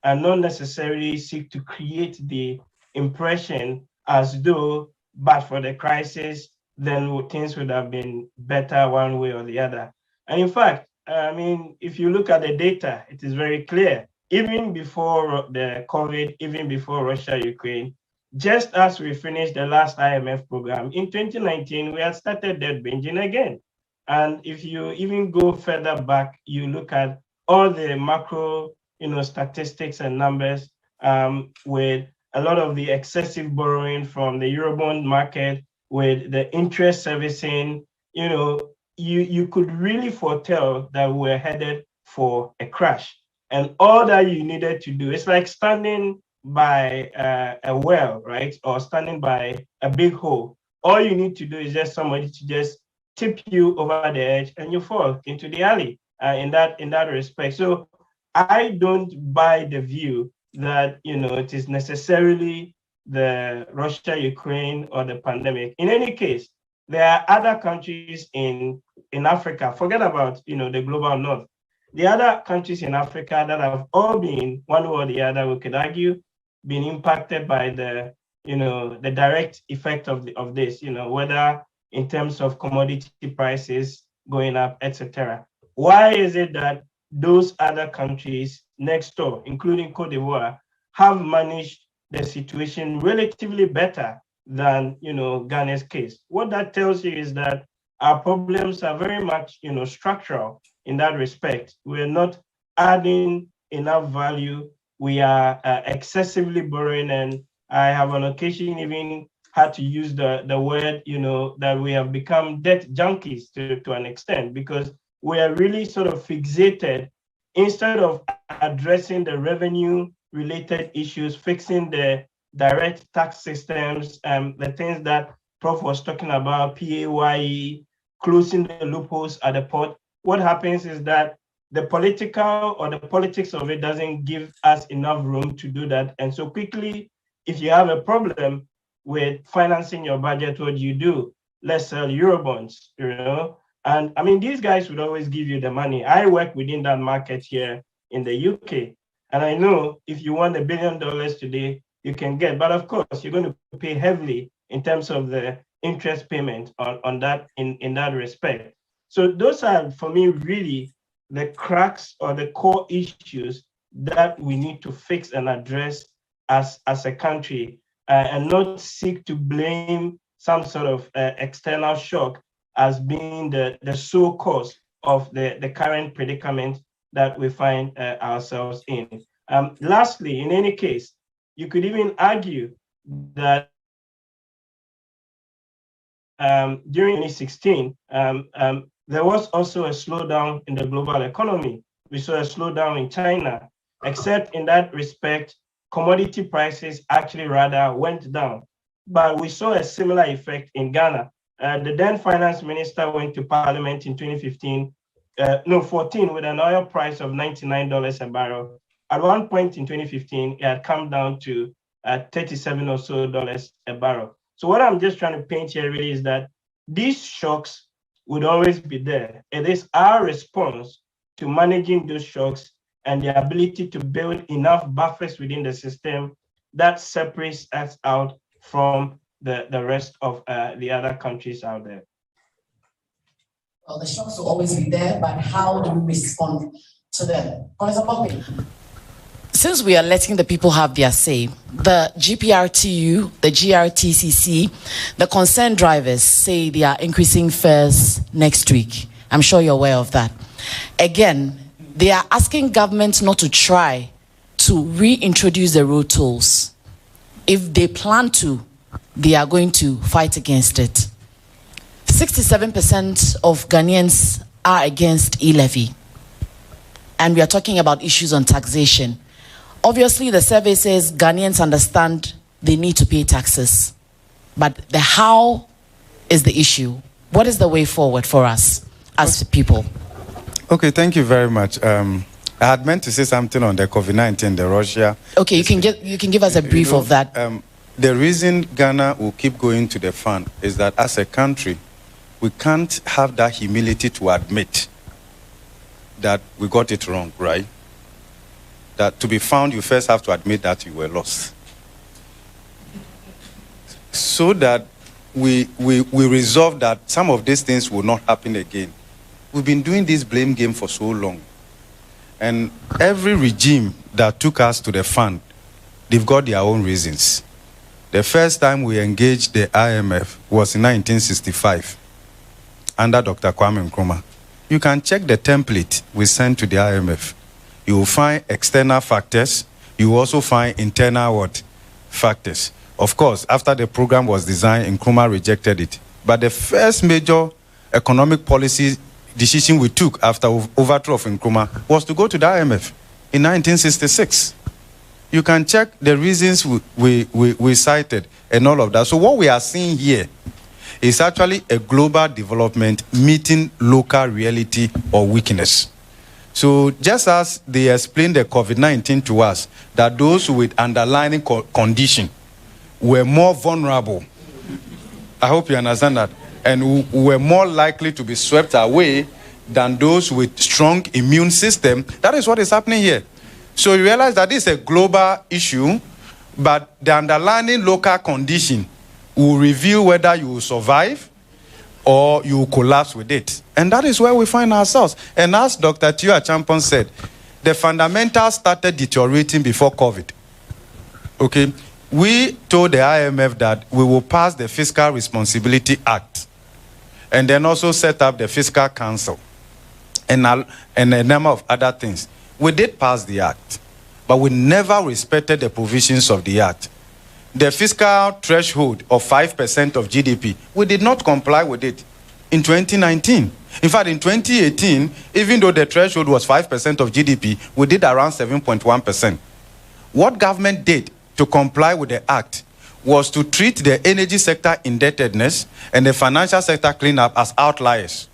and not necessarily seek to create the impression as though, but for the crisis, then things would have been better one way or the other. And in fact, I mean, if you look at the data, it is very clear. Even before the COVID, even before Russia, Ukraine, just as we finished the last IMF program, in 2019, we had started debt binging again. And if you even go further back, you look at all the macro, you know, statistics and numbers with a lot of the excessive borrowing from the Eurobond market, with the interest servicing, you know, you could really foretell that we're headed for a crash. And all that you needed to do, it's like standing by a well, right? Or standing by a big hole. All you need to do is just somebody to just tip you over the edge and you fall into the alley in that respect. So I don't buy the view that, you know, it is necessarily the Russia, Ukraine, or the pandemic. In any case, there are other countries in Africa, forget about, you know, the global north. The other countries in Africa that have all been, one way or the other, we could argue, been impacted by the, you know, the direct effect of this, you know, whether in terms of commodity prices going up, etc. Why is it that those other countries next door, including Cote d'Ivoire, have managed the situation relatively better than, you know, Ghana's case? What that tells you is that our problems are very much, you know, structural in that respect. We're not adding enough value. We are excessively borrowing, and I have on occasion even had to use the word, you know, that we have become debt junkies to an extent, because we are really sort of fixated, instead of addressing the revenue related issues, fixing the direct tax systems, the things that Prof was talking about, PAYE, closing the loopholes at the port. What happens is that the political or the politics of it doesn't give us enough room to do that. And so quickly, if you have a problem with financing your budget, what do? Let's sell Eurobonds, you know? And I mean, these guys would always give you the money. I work within that market here in the UK. And I know if you want $1 billion today, you can get, but of course, you're going to pay heavily in terms of the interest payment on that in that respect. So those are, for me, really the cracks or the core issues that we need to fix and address as a country, and not seek to blame some sort of external shock as being the sole cause of the current predicament that we find ourselves in. Lastly, in any case, you could even argue that during 2016, there was also a slowdown in the global economy. We saw a slowdown in China, except in that respect, commodity prices actually rather went down. But we saw a similar effect in Ghana. The then finance minister went to parliament in 2014, with an oil price of $99 a barrel. At one point in 2015, it had come down to $37 or so a barrel. So what I'm just trying to paint here really is that these shocks would always be there. It is our response to managing those shocks and the ability to build enough buffers within the system that separates us out from the rest of the other countries out there. Well, the shocks will always be there, but how do we respond to them? Professor Poppy. Since we are letting the people have their say, the GPRTU, the GRTCC, the concerned drivers say they are increasing fares next week. I'm sure you're aware of that. Again, they are asking government not to try to reintroduce the road tolls. If they plan to, they are going to fight against it. 67% of Ghanaians are against e-levy. And we are talking about issues on taxation. Obviously, the survey says Ghanaians understand they need to pay taxes. But the how is the issue. What is the way forward for us as people? Okay, thank you very much. I had meant to say something on the COVID-19, the Russia. Okay, you can give us a brief of that. The reason Ghana will keep going to the fund is that as a country, we can't have that humility to admit that we got it wrong, right? That to be found, you first have to admit that you were lost. So that we resolve that some of these things will not happen again. We've been doing this blame game for so long. And every regime that took us to the fund, they've got their own reasons. The first time we engaged the IMF was in 1965 under Dr. Kwame Nkrumah. You can check the template we sent to the IMF. You will find external factors. You will also find internal factors. Of course, after the program was designed, Nkrumah rejected it. But the first major economic policy decision we took after overthrow of Nkrumah was to go to the IMF in 1966. You can check the reasons we cited and all of that. So what we are seeing here is actually a global development meeting local reality or weakness. So just as they explained the COVID-19 to us, that those with underlying condition were more vulnerable. I hope you understand that. And were more likely to be swept away than those with strong immune system. That is what is happening here. So you realize that this is a global issue, but the underlying local condition will reveal whether you will survive or you will collapse with it. And that is where we find ourselves. And as Dr. Tia Champon said, the fundamentals started deteriorating before COVID. Okay? We told the IMF that we will pass the Fiscal Responsibility Act and then also set up the Fiscal Council and a number of other things. We did pass the act, but we never respected the provisions of the act. The fiscal threshold of 5% of GDP, we did not comply with it in 2019. In fact, in 2018, even though the threshold was 5% of GDP, we did around 7.1%. What government did to comply with the act was to treat the energy sector indebtedness and the financial sector cleanup as outliers.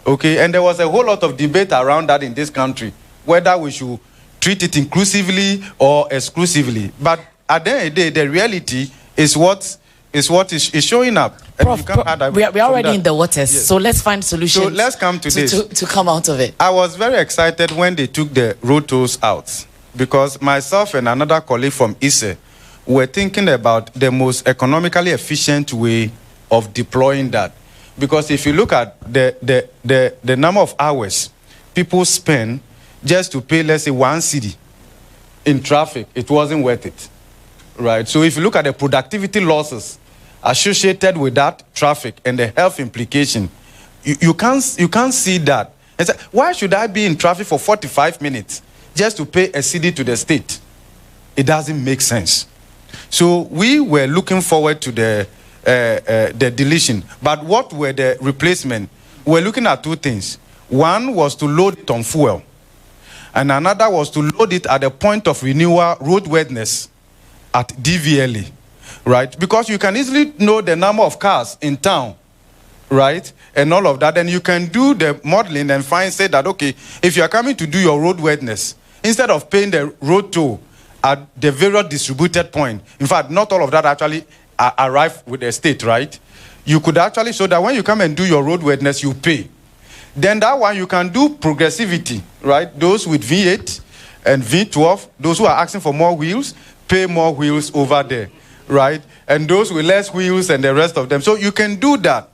Okay, and there was a whole lot of debate around that in this country, whether we should treat it inclusively or exclusively. But at the end of the day, the reality is what is showing up. Prof, we are already in the waters, yes. So let's find solutions. So let's come to this. To come out of it. I was very excited when they took the road tolls out, because myself and another colleague from ISE were thinking about the most economically efficient way of deploying that. Because if you look at the number of hours people spend just to pay, let's say, 1 cedi in traffic, it wasn't worth it, right? So if you look at the productivity losses associated with that traffic and the health implication, you can't see that. And say, why should I be in traffic for 45 minutes just to pay a cedi to the state? It doesn't make sense. So we were looking forward to the deletion. But what were the replacement? We're looking at two things. One was to load it on fuel, and another was to load it at the point of renewal roadworthiness at DVLA, right? Because you can easily know the number of cars in town, right? And all of that. And you can do the modeling and say that, okay, if you are coming to do your roadworthiness, instead of paying the road toll at the various distributed point, in fact, not all of that actually arrive with the state, right? You could actually show that when you come and do your roadworthiness, you pay. Then that one, you can do progressivity, right? Those with V8 and V12, those who are asking for more wheels, pay more wheels over there, right? And those with less wheels and the rest of them. So you can do that,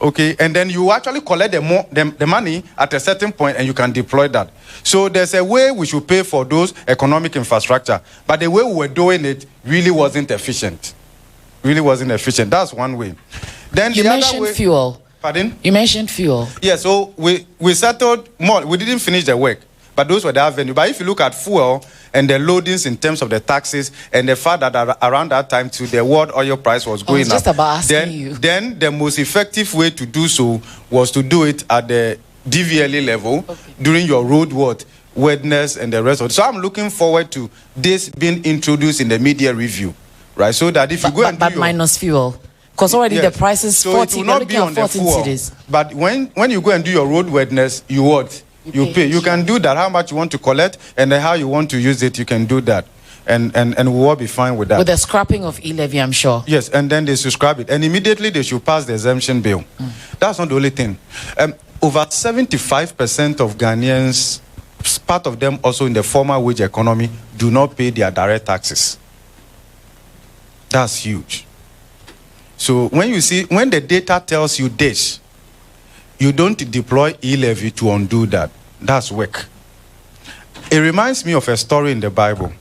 okay? And then you actually collect the money at a certain point and you can deploy that. So there's a way we should pay for those economic infrastructure. But the way we were doing it really wasn't efficient. Really wasn't efficient. That's one way. Then you mentioned fuel. Pardon? You mentioned fuel. Yeah, so we settled more. We didn't finish the work. but those were the avenue. But if you look at fuel and the loadings in terms of the taxes and the fact that around that time too, the world oil price was going up. Just about asking you. Then the most effective way to do so was to do it at the DVLA level during your road wetness and the rest of it. So I'm looking forward to this being introduced in the media review, right? So that if you go and do minus fuel. Because already the price is 40. So it will not be on the fuel. But when you go and do your road wetness, you what? You pay. You can do that. How much you want to collect and then how you want to use it, you can do that. And we'll all be fine with that. With the scrapping of e-levy, I'm sure. Yes, and then they should scrap it. And immediately they should pass the exemption bill. That's not the only thing. Over 75% of Ghanaians, part of them also in the formal wage economy, do not pay their direct taxes. That's huge. So when the data tells you this, you don't deploy e-levy to undo that. That's work. It reminds me of a story in the Bible.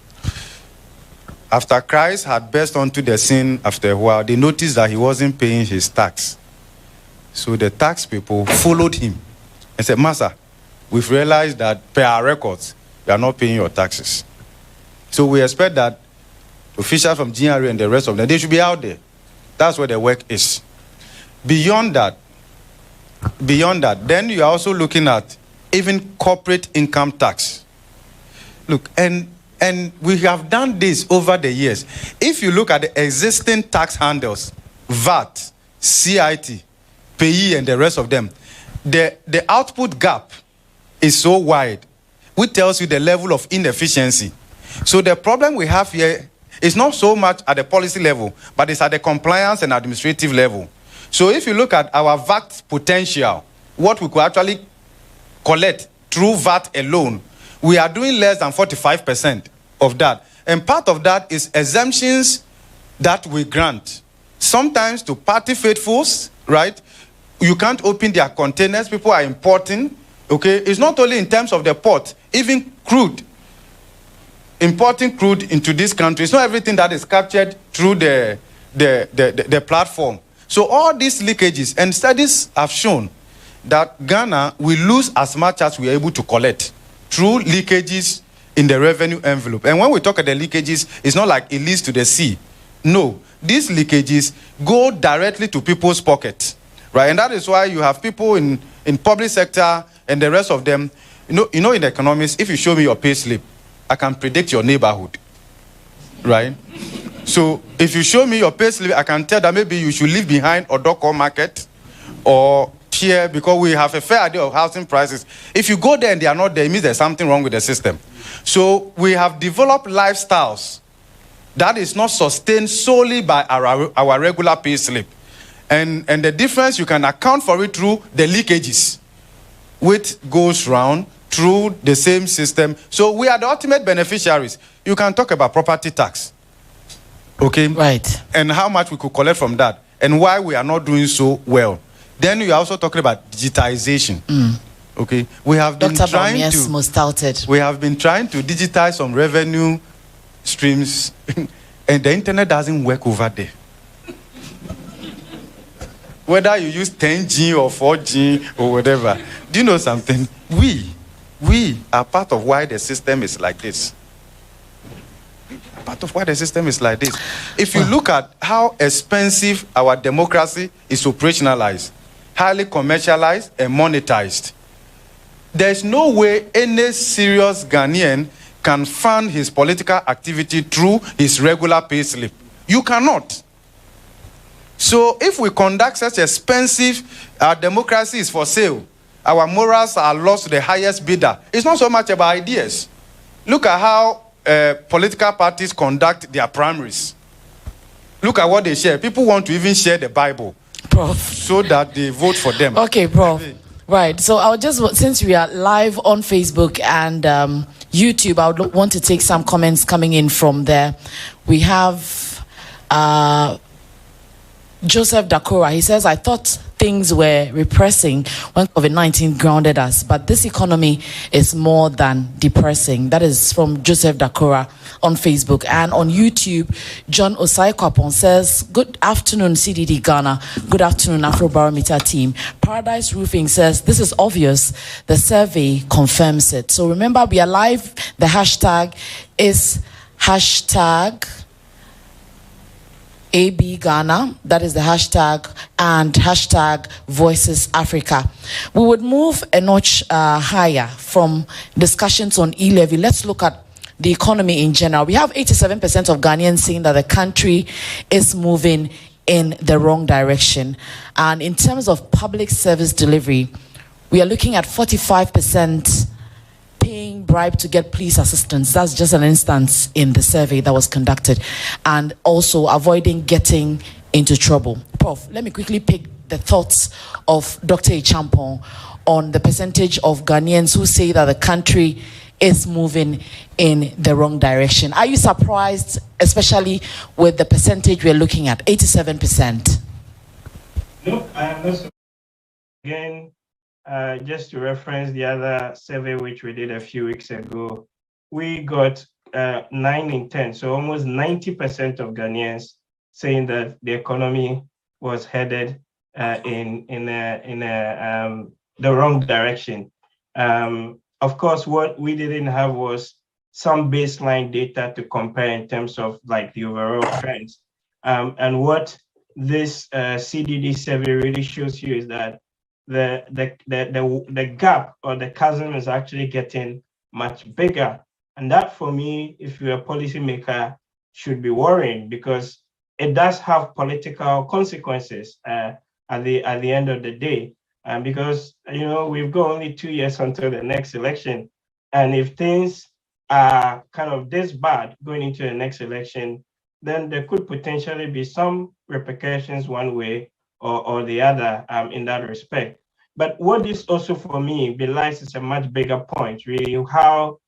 After Christ had burst onto the scene after a while, they noticed that he wasn't paying his tax. So the tax people followed him and said, Master, we've realized that per our records, you are not paying your taxes. So we expect that officials from GRA and the rest of them, they should be out there. That's where the work is. Beyond that, then you are also looking at even corporate income tax. Look, and we have done this over the years. If you look at the existing tax handles, VAT, CIT, PAYE, and the rest of them, the output gap is so wide, which tells you the level of inefficiency. So the problem we have here is not so much at the policy level, but it's at the compliance and administrative level. So if you look at our VAT potential, what we could actually collect through VAT alone, we are doing less than 45% of that. And part of that is exemptions that we grant. Sometimes to party faithfuls, right? You can't open their containers. People are importing, okay? It's not only in terms of the port, even crude. Importing crude into this country, it's not everything that is captured through the platform. So all these leakages, and studies have shown that Ghana will lose as much as we are able to collect through leakages in the revenue envelope. And when we talk about the leakages, it's not like it leads to the sea. No, these leakages go directly to people's pockets, right? And that is why you have people in public sector and the rest of them. You know, in economics, if you show me your pay slip, I can predict your neighborhood, right? So if you show me your pay slip, I can tell that maybe you should leave behind Odoko Market or here because we have a fair idea of housing prices. If you go there and they are not there, it means there's something wrong with the system. So we have developed lifestyles that is not sustained solely by our regular pay slip. And the difference, you can account for it through the leakages, which goes round through the same system. So we are the ultimate beneficiaries. You can talk about property tax. Okay? Right. And how much we could collect from that. And why we are not doing so well. Then you are also talking about digitization. Okay? We have been trying to... most touted. We have been trying to digitize some revenue streams. And the internet doesn't work over there. Whether you use 10G or 4G or whatever. Do you know something? We are part of why the system is like this. Part of why the system is like this. If you look at how expensive our democracy is operationalized, highly commercialized and monetized, there's no way any serious Ghanaian can fund his political activity through his regular pay slip. You cannot. So if we conduct such expensive, our democracy is for sale, our morals are lost to the highest bidder. It's not so much about ideas. Look at how political parties conduct their primaries. Look at what they share. People want to even share the Bible, Prof. so that they vote for them. Okay, Prof. Right. So I'll just, since we are live on Facebook and YouTube, I would want to take some comments coming in from there. We have Joseph Dakora. He says, I thought things were repressing when COVID-19 grounded us, but this economy is more than depressing. That is from Joseph Dakora on Facebook. And on YouTube, John Osai Kwapon says, good afternoon, CDD Ghana. Good afternoon, Afrobarometer team. Paradise Roofing says, this is obvious. The survey confirms it. So remember, we are live. The hashtag is hashtag AB Ghana, that is the hashtag, and hashtag Voices Africa. We would move a notch higher from discussions on e-levy. Let's look at the economy in general. We have 87% of Ghanaians saying that the country is moving in the wrong direction. And in terms of public service delivery, we are looking at 45% paying bribe to get police assistance. That's just an instance in the survey that was conducted. And also avoiding getting into trouble. Prof, let me quickly pick the thoughts of Dr. Ichampon on the percentage of Ghanaians who say that the country is moving in the wrong direction. Are you surprised, especially with the percentage we're looking at, 87%? No, I am not surprised. Again, just to reference the other survey which we did a few weeks ago, we got 9 in 10, so almost 90% of Ghanaians saying that the economy was headed in the wrong direction. Of course, what we didn't have was some baseline data to compare in terms of like the overall trends. And what this CDD survey really shows you is that the gap or the chasm is actually getting much bigger. And that, for me, if you're a policymaker, should be worrying, because it does have political consequences at the end of the day. Because, you know, we've got only 2 years until the next election. And if things are kind of this bad going into the next election, then there could potentially be some repercussions one way or the other in that respect. But what this also for me belies is a much bigger point, really, how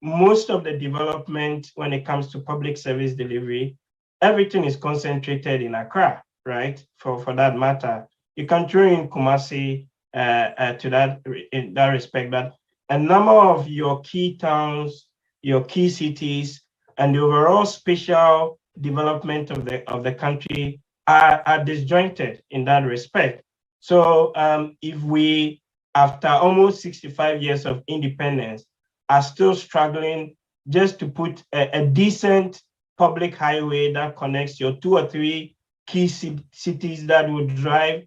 most of the development when it comes to public service delivery, everything is concentrated in Accra, right? For that matter. You can throw in Kumasi to that in that respect, that a number of your key towns, your key cities, and the overall spatial development of the country are disjointed in that respect. So if we, after almost 65 years of independence, are still struggling just to put a decent public highway that connects your 2 or 3 key cities that would drive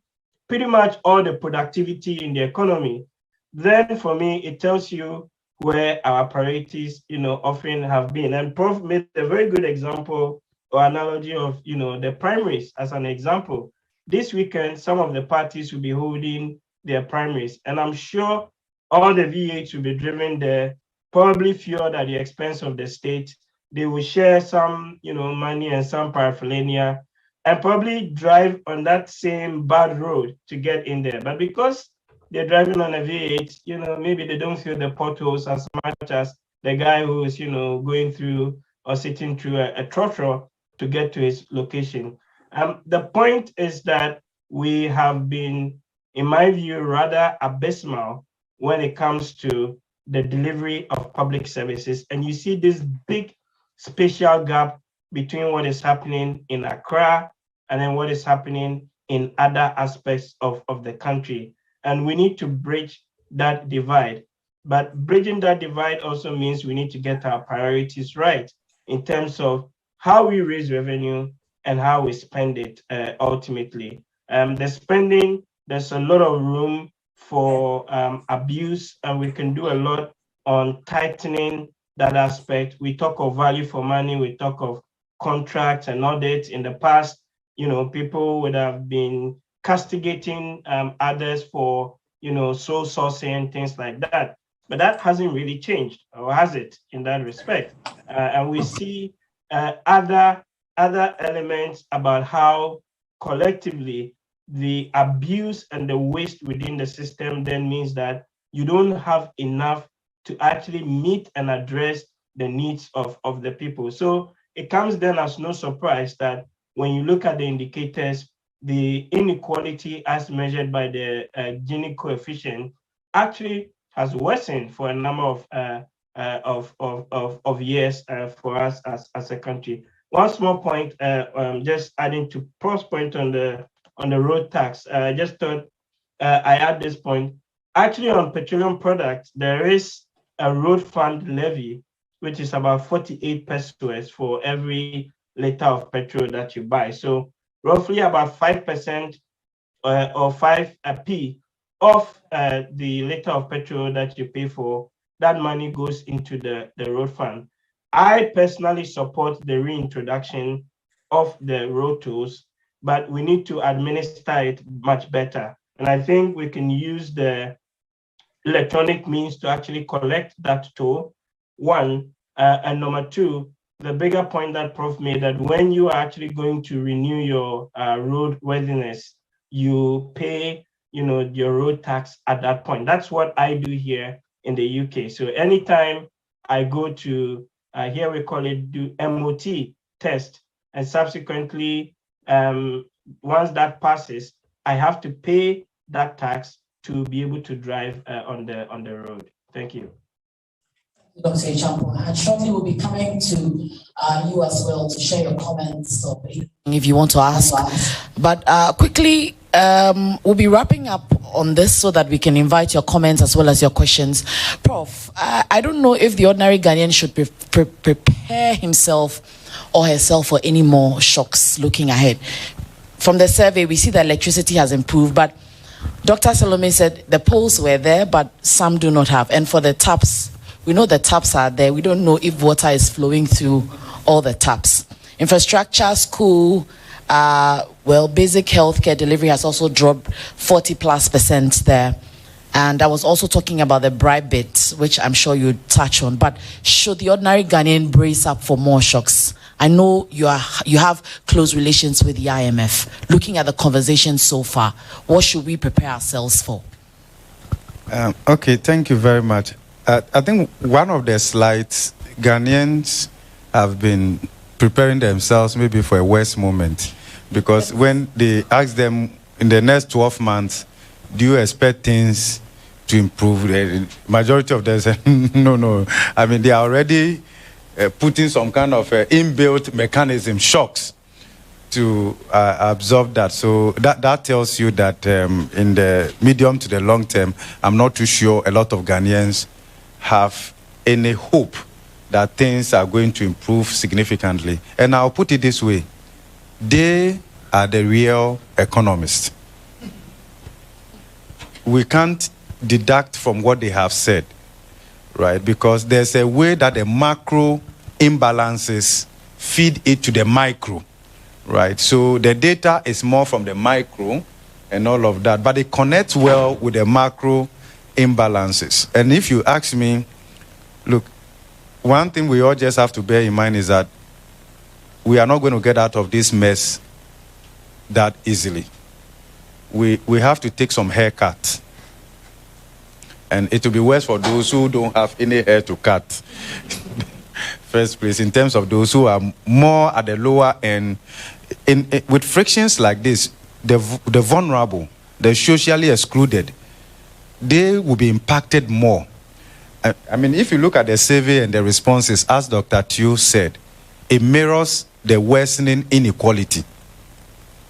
pretty much all the productivity in the economy, then for me, it tells you where our priorities, you know, often have been. And Prof made a very good example or analogy of, you know, the primaries as an example. This weekend, some of the parties will be holding their primaries, and I'm sure all the V8s will be driven there, probably fueled at the expense of the state. They will share some, you know, money and some paraphernalia, and probably drive on that same bad road to get in there. But because they're driving on a V8, you know, maybe they don't feel the potholes as much as the guy who's, you know, going through or sitting through a trotro to get to his location. The point is that we have been, in my view, rather abysmal when it comes to the delivery of public services. And you see this big spatial gap between what is happening in Accra and then what is happening in other aspects of the country. And we need to bridge that divide. But bridging that divide also means we need to get our priorities right in terms of how we raise revenue and how we spend it ultimately. The spending, there's a lot of room for abuse, and we can do a lot on tightening that aspect. We talk of value for money, we talk of contracts and audits. In the past, you know, people would have been castigating others for, you know, sole sourcing and things like that. But that hasn't really changed, or has it, in that respect? And we see other elements about how collectively the abuse and the waste within the system then means that you don't have enough to actually meet and address the needs of the people. So it comes then as no surprise that when you look at the indicators, the inequality as measured by the Gini coefficient actually has worsened for a number of years for us as a country. One small point, just adding to Pro's point on the road tax. I just thought I add this point. Actually, on petroleum products, there is a road fund levy, which is about 48 pesos for every liter of petrol that you buy. So roughly about 5% or 5p of the liter of petrol that you pay for, that money goes into the road fund. I personally support the reintroduction of the road tolls, but we need to administer it much better. And I think we can use the electronic means to actually collect that toll, one. And number two, the bigger point that Prof made, that when you are actually going to renew your roadworthiness, you pay, your road tax at that point. That's what I do here in the UK. So anytime I go to, here we call it, do MOT test, and subsequently, once that passes, I have to pay that tax to be able to drive on the road. Thank you. Dr. Champo, and shortly we'll be coming to you as well to share your comments if you want to ask. But quickly, we'll be wrapping up on this so that we can invite your comments as well as your questions. Prof, I don't know if the ordinary Ghanaian should prepare himself or herself for any more shocks looking ahead. From the survey, we see that electricity has improved, but Dr. Salome said the poles were there, but some do not have. And for the taps, we know the taps are there. We don't know if water is flowing through all the taps. Infrastructure, school, basic healthcare delivery has also dropped 40+% there. And I was also talking about the bribe bit, which I'm sure you touch on. But should the ordinary Ghanaian brace up for more shocks? I know you have close relations with the IMF. Looking at the conversation so far, what should we prepare ourselves for? Okay, thank you very much. I think one of the slides, Ghanaians have been preparing themselves maybe for a worse moment, because when they ask them in the next 12 months, do you expect things to improve? The majority of them say, no. I mean, they are already putting some kind of inbuilt mechanism, shocks, to absorb that. So that tells you that in the medium to the long term, I'm not too sure a lot of Ghanaians have any hope that things are going to improve significantly. And I'll put it this way. They are the real economists. We can't deduct from what they have said, right? Because there's a way that the macro imbalances feed it to the micro, right? So the data is more from the micro and all of that, but it connects well with the macro imbalances. And if you ask me, look, one thing we all just have to bear in mind is that we are not going to get out of this mess that easily. We have to take some haircuts. And it will be worse for those who don't have any hair to cut. First place, in terms of those who are more at the lower end. With frictions like this, the vulnerable, the socially excluded, they will be impacted more. I mean, if you look at the survey and the responses, as Dr. Tew said, it mirrors the worsening inequality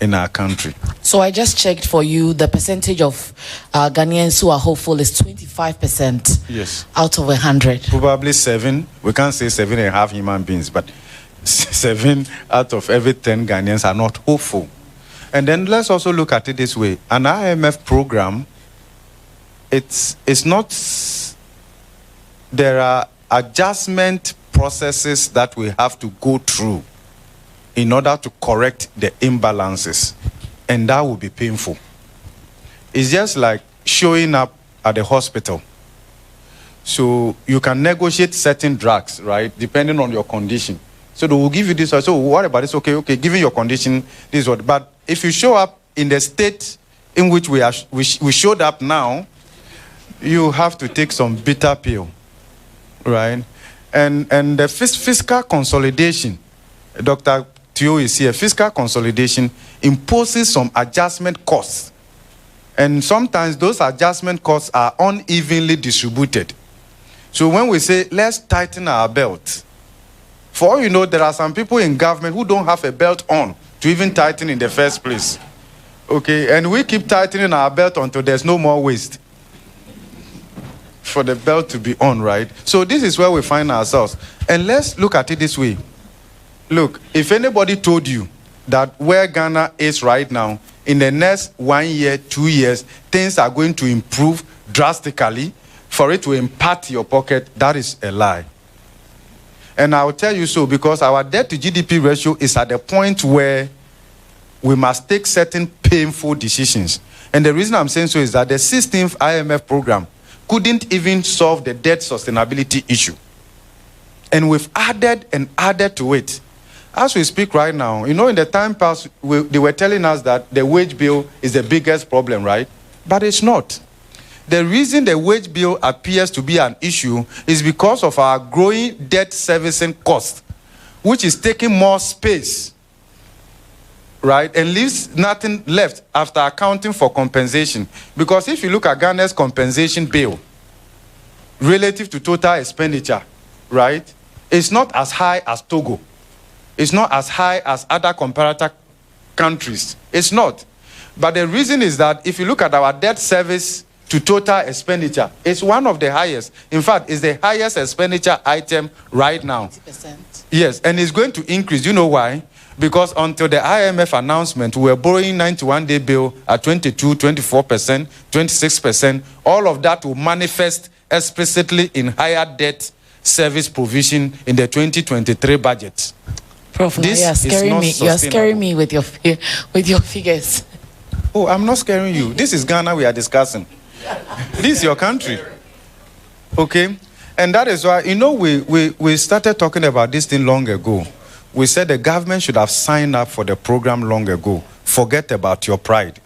in our country. So I just checked for you, the percentage of Ghanaians who are hopeful is 25%. Yes. Out of 100. Probably 7. We can't say 7.5 human beings, but 7 out of every 10 Ghanaians are not hopeful. And then let's also look at it this way. An IMF program, it's not, there are adjustment processes that we have to go through in order to correct the imbalances, and that will be painful. It's just like showing up at the hospital. So you can negotiate certain drugs, right, depending on your condition. So they will give you this. So what about this? Okay, given your condition, this is what. But if you show up in the state in which we showed up now, you have to take some bitter pill, right? And the fiscal consolidation, Dr. to you is here. Fiscal consolidation imposes some adjustment costs. And sometimes those adjustment costs are unevenly distributed. So when we say, let's tighten our belt, for all you know, there are some people in government who don't have a belt on to even tighten in the first place. Okay, and we keep tightening our belt until there's no more waste for the belt to be on, right? So this is where we find ourselves. And let's look at it this way. Look, if anybody told you that where Ghana is right now, in the next 1 year, 2 years, things are going to improve drastically for it to impact your pocket, that is a lie. And I'll tell you so because our debt to GDP ratio is at the point where we must take certain painful decisions. And the reason I'm saying so is that the 16th IMF program couldn't even solve the debt sustainability issue. And we've added and added to it. As we speak right now, you know, in the time past, they were telling us that the wage bill is the biggest problem, right? But it's not. The reason the wage bill appears to be an issue is because of our growing debt servicing cost, which is taking more space, right, and leaves nothing left after accounting for compensation. Because if you look at Ghana's compensation bill relative to total expenditure, right, it's not as high as Togo. It's not as high as other comparator countries. It's not. But the reason is that if you look at our debt service to total expenditure, it's one of the highest. In fact, it's the highest expenditure item right now. 20%. Yes, and it's going to increase. You know why? Because until the IMF announcement, we were borrowing 91-day bill at 22, 24%, 26%. All of that will manifest explicitly in higher debt service provision in the 2023 budget. Prof, you are scaring me. You are scaring me with your figures. Oh, I'm not scaring you. This is Ghana we are discussing. This is your country. Okay? And that is why, you know, we started talking about this thing long ago. We said the government should have signed up for the program long ago. Forget about your pride.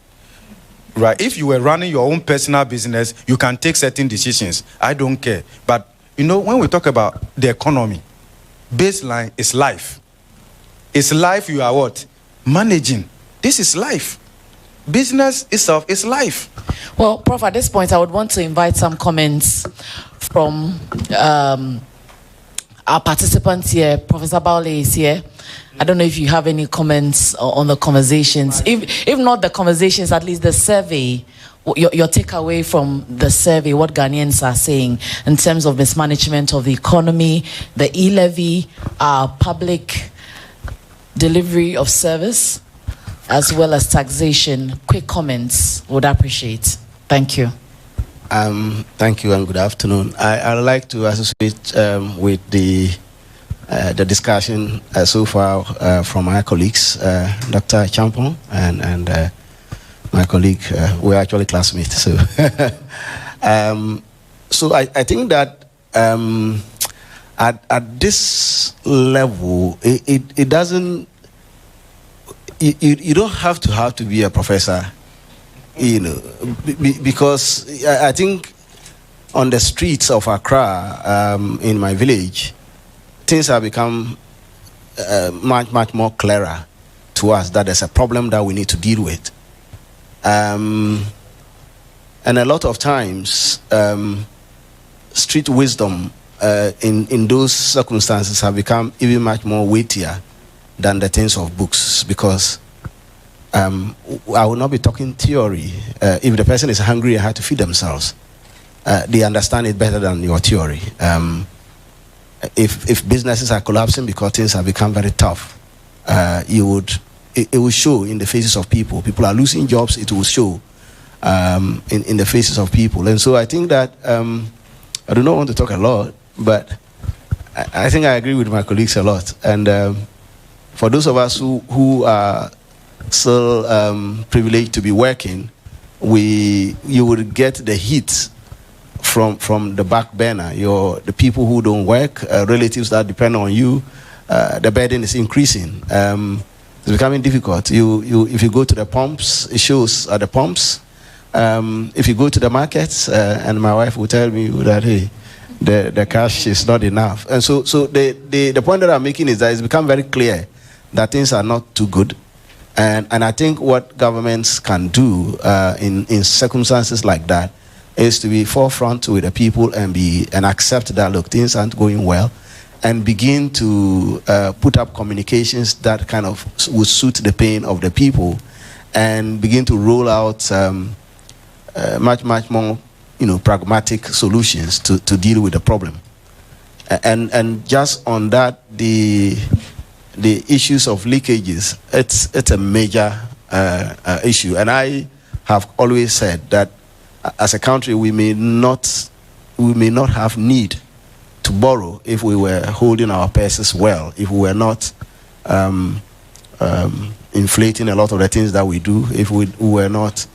Right? If you were running your own personal business, you can take certain decisions. I don't care. But, you know, when we talk about the economy, baseline is life. It's life you are what? Managing. This is life. Business itself is life. Well, Prof, at this point, I would want to invite some comments from our participants here. Professor Baule is here. I don't know if you have any comments on the conversations. If not the conversations, at least the survey, your takeaway from the survey, what Ghanaians are saying in terms of mismanagement of the economy, the e-levy, public delivery of service, as well as taxation. Quick comments, would appreciate. Thank you. Thank you and good afternoon. I'd like to associate with the discussion so far from my colleagues, Dr. Champon and my colleague. We're actually classmates. So, so I think that at this level, it doesn't. You don't have to be a professor, you know, because I think on the streets of Accra, in my village, things have become much more clearer to us that there's a problem that we need to deal with. And a lot of times, street wisdom in those circumstances have become even much more weightier than the things of books, because I will not be talking theory. If the person is hungry and has to feed themselves, they understand it better than your theory. If businesses are collapsing because things have become very tough, it will show in the faces of people. People are losing jobs, it will show in the faces of people. And so I think that, I do not want to talk a lot, but I think I agree with my colleagues a lot. And for those of us who are still privileged to be working, you would get the heat from the back burner. The people who don't work, relatives that depend on you, the burden is increasing. It's becoming difficult. If you go to the pumps, it shows at the pumps. If you go to the markets, and my wife will tell me that, hey, the cash is not enough. And so the point that I'm making is that it's become very clear that things are not too good. And I think what governments can do in circumstances like that is to be forefront with the people and accept that, look, things aren't going well, and begin to put up communications that kind of would suit the pain of the people, and begin to roll out much more, pragmatic solutions to deal with the problem. And just on that, the issues of leakages, it's a major issue. And I have always said that as a country, we may not have need to borrow if we were holding our purses well, if we were not inflating a lot of the things that we do, if we were not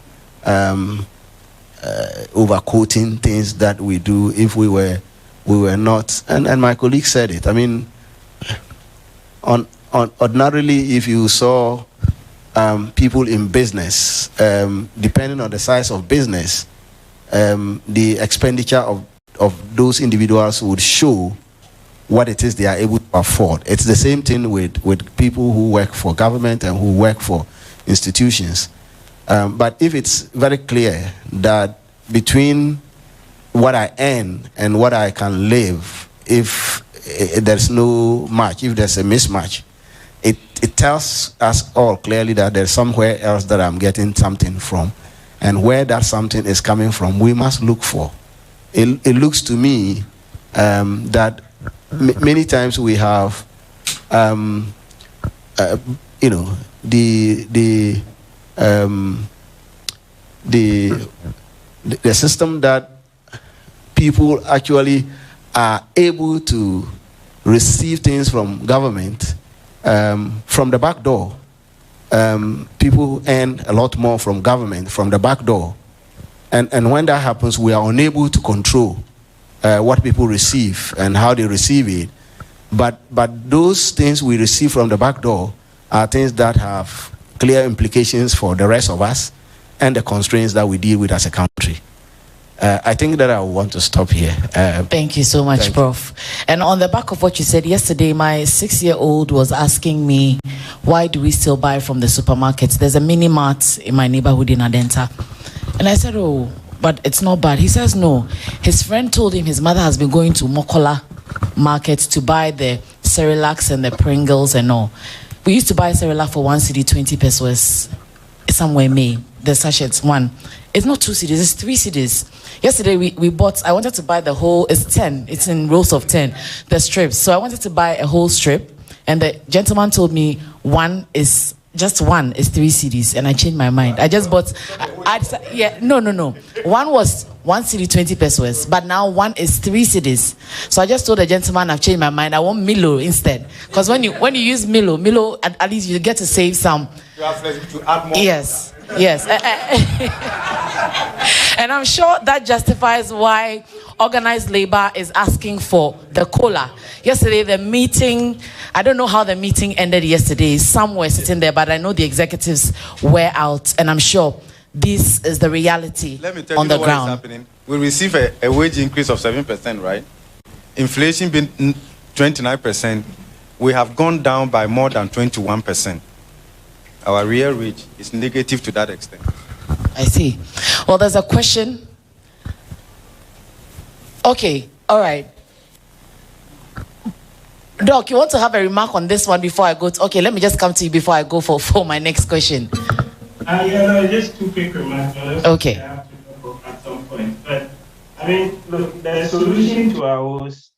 overquoting things that we do, if we were not, and my colleague said it. I mean, ordinarily, if you saw people in business, depending on the size of business, the expenditure of those individuals would show what it is they are able to afford. It's the same thing with people who work for government and who work for institutions. But if it's very clear that between what I earn and what I can live, if there's no match, if there's a mismatch, it tells us all clearly that there's somewhere else that I'm getting something from. And where that something is coming from, we must look for. It looks to me that many times we have, the system that people actually are able to receive things from government from the back door. People earn a lot more from government from the back door. And when that happens, we are unable to control what people receive and how they receive it. But those things we receive from the back door are things that have clear implications for the rest of us and the constraints that we deal with as a country. I think that I want to stop here. Thank you so much, Prof. And on the back of what you said yesterday, my 6-year-old was asking me, why do we still buy from the supermarkets? There's a mini mart in my neighborhood in Adenta. And I said, oh, but it's not bad. He says, no. His friend told him his mother has been going to Mokola market to buy the Cerelacs and the Pringles and all. We used to buy Cerelac for 1 cedi, 20 pesos. Somewhere May, the sachets, one. It's not 2 cedis, it's 3 cedis. Yesterday we bought, I wanted to buy the whole, it's 10, it's in rolls of 10, the strips. So I wanted to buy a whole strip, and the gentleman told me just one is 3 cedis, and I changed my mind. I just bought, no. One was 1 cedi, 20 pesos, but now one is 3 cedis. So I just told the gentleman I've changed my mind. I want Milo instead. Because when you use Milo, at least you get to save some. You have to add more. Yes. And I'm sure that justifies why organized labor is asking for the cola. Yesterday, the meeting, I don't know how the meeting ended yesterday. Some were sitting there, but I know the executives were out, and I'm sure this is the reality on the ground. Let me tell you what is happening. We receive a wage increase of 7%, right? Inflation being 29%. We have gone down by more than 21%. Our real wage is negative to that extent. I see. Well, there's a question. Okay, all right. Doc, you want to have a remark on this one before I go to... Okay, let me just come to you before I go for my next question. Just 2 quick remarks. Okay. I have to go at some point. But, I mean, look, the solution to our woes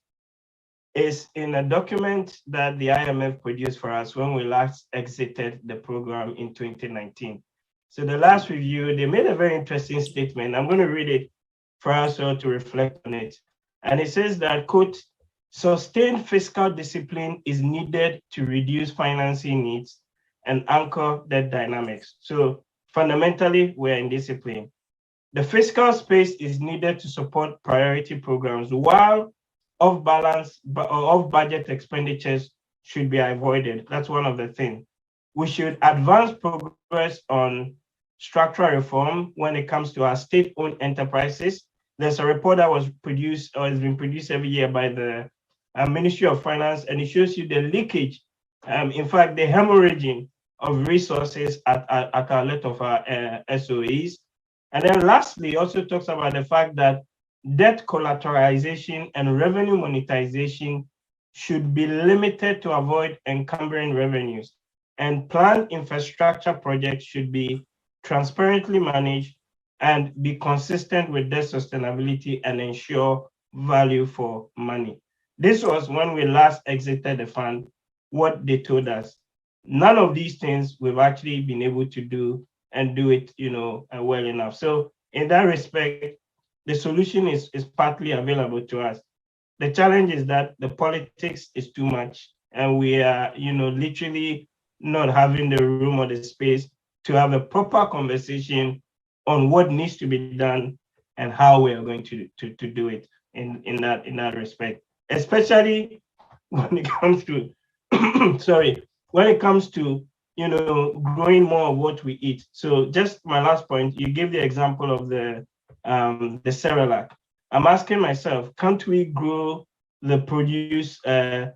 is in a document that the IMF produced for us when we last exited the program in 2019. So the last review, they made a very interesting statement. I'm going to read it for us all to reflect on it. And it says that, quote, sustained fiscal discipline is needed to reduce financing needs and anchor debt dynamics. So fundamentally, we're in discipline. The fiscal space is needed to support priority programs, while off-budget expenditures should be avoided. That's one of the things. We should advance progress on structural reform when it comes to our state-owned enterprises. There's a report that was produced or has been produced every year by the Ministry of Finance, and it shows you the leakage In fact, the hemorrhaging of resources at a lot of our SOEs. And then lastly, also talks about the fact that debt collateralization and revenue monetization should be limited to avoid encumbering revenues. And planned infrastructure projects should be transparently managed and be consistent with debt sustainability and ensure value for money. This was when we last exited the fund, what they told us. None of these things we've actually been able to do and do it, well enough. So in that respect, the solution is partly available to us. The challenge is that the politics is too much, and we are, literally not having the room or the space to have a proper conversation on what needs to be done and how we are going to do it in that respect, especially when it comes to when it comes to growing more of what we eat. So just my last point, you gave the example of the Cerelac. I'm asking myself, can't we grow the produce that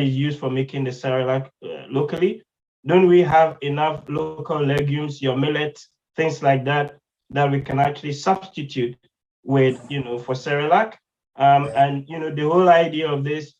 is used for making the Cerelac locally? Don't we have enough local legumes, your millet, things like that we can actually substitute with for Cerelac? And the whole idea of this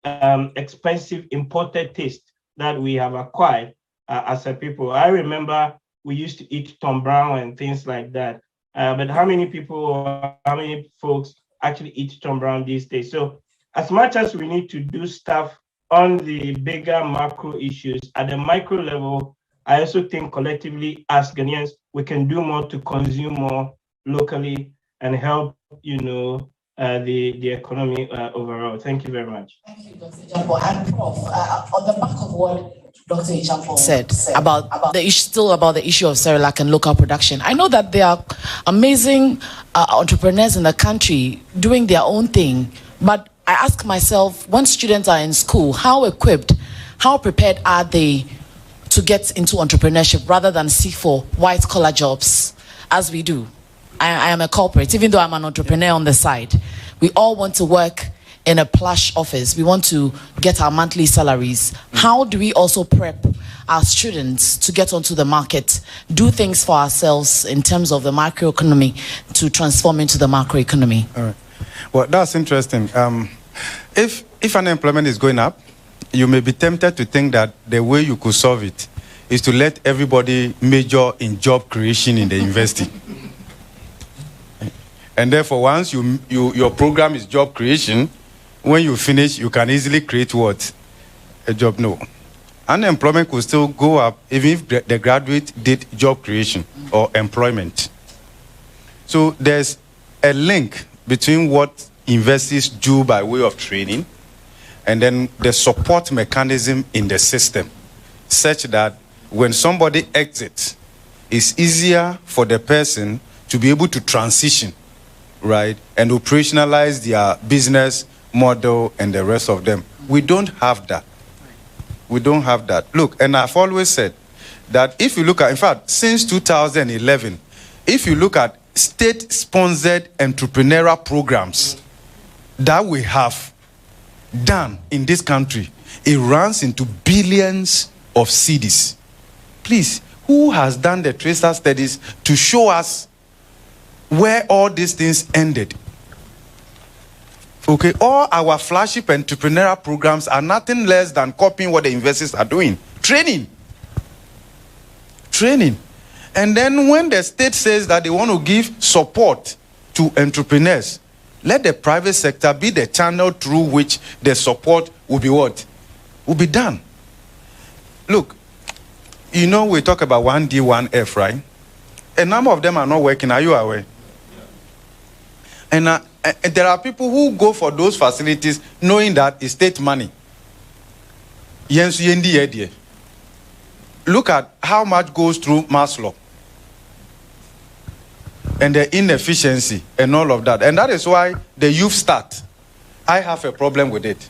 expensive imported taste that we have acquired as a people. I remember we used to eat Tom Brown and things like that. But how many people or how many folks actually eat Tom Brown these days? So as much as we need to do stuff on the bigger macro issues, at the micro level, I also think collectively as Ghanaians, we can do more to consume more locally and help, the economy overall. Thank you very much. Thank you, Dr. Ejapon. And Prof, on the back of what Dr. Ejapon said about the issue, still about the issue of Cerelac and local production, I know that there are amazing entrepreneurs in the country doing their own thing, but I ask myself, when students are in school, how equipped, how prepared are they to get into entrepreneurship rather than seek for white-collar jobs, as we do? I am a corporate, even though I'm an entrepreneur on the side. We all want to work in a plush office. We want to get our monthly salaries. How do we also prep our students to get onto the market, do things for ourselves in terms of the microeconomy to transform into the macroeconomy? All right. Well, that's interesting. If unemployment is going up, you may be tempted to think that the way you could solve it is to let everybody major in job creation in the university. And therefore, once your program is job creation, when you finish, you can easily create what? A job. No. Unemployment could still go up even if the graduate did job creation or employment. So there's a link between what universities do by way of training and then the support mechanism in the system, such that when somebody exits, it's easier for the person to be able to transition, right, and operationalize their business model and the rest of them. We don't have that. We don't have that. Look, and I've always said that if you look at, in fact, since 2011, if you look at state-sponsored entrepreneurial programs that we have done in this country, it runs into billions of cedis. Please, who has done the tracer studies to show us where all these things ended? Okay, all our flagship entrepreneurial programs are nothing less than copying what the investors are doing. Training. And then when the state says that they want to give support to entrepreneurs, let the private sector be the channel through which the support will be what? Will be done. Look, we talk about 1D, 1F, right? A number of them are not working. Are you aware? And there are people who go for those facilities knowing that it's state money. Look at how much goes through mass law and the inefficiency and all of that. And that is why the youth start. I have a problem with it.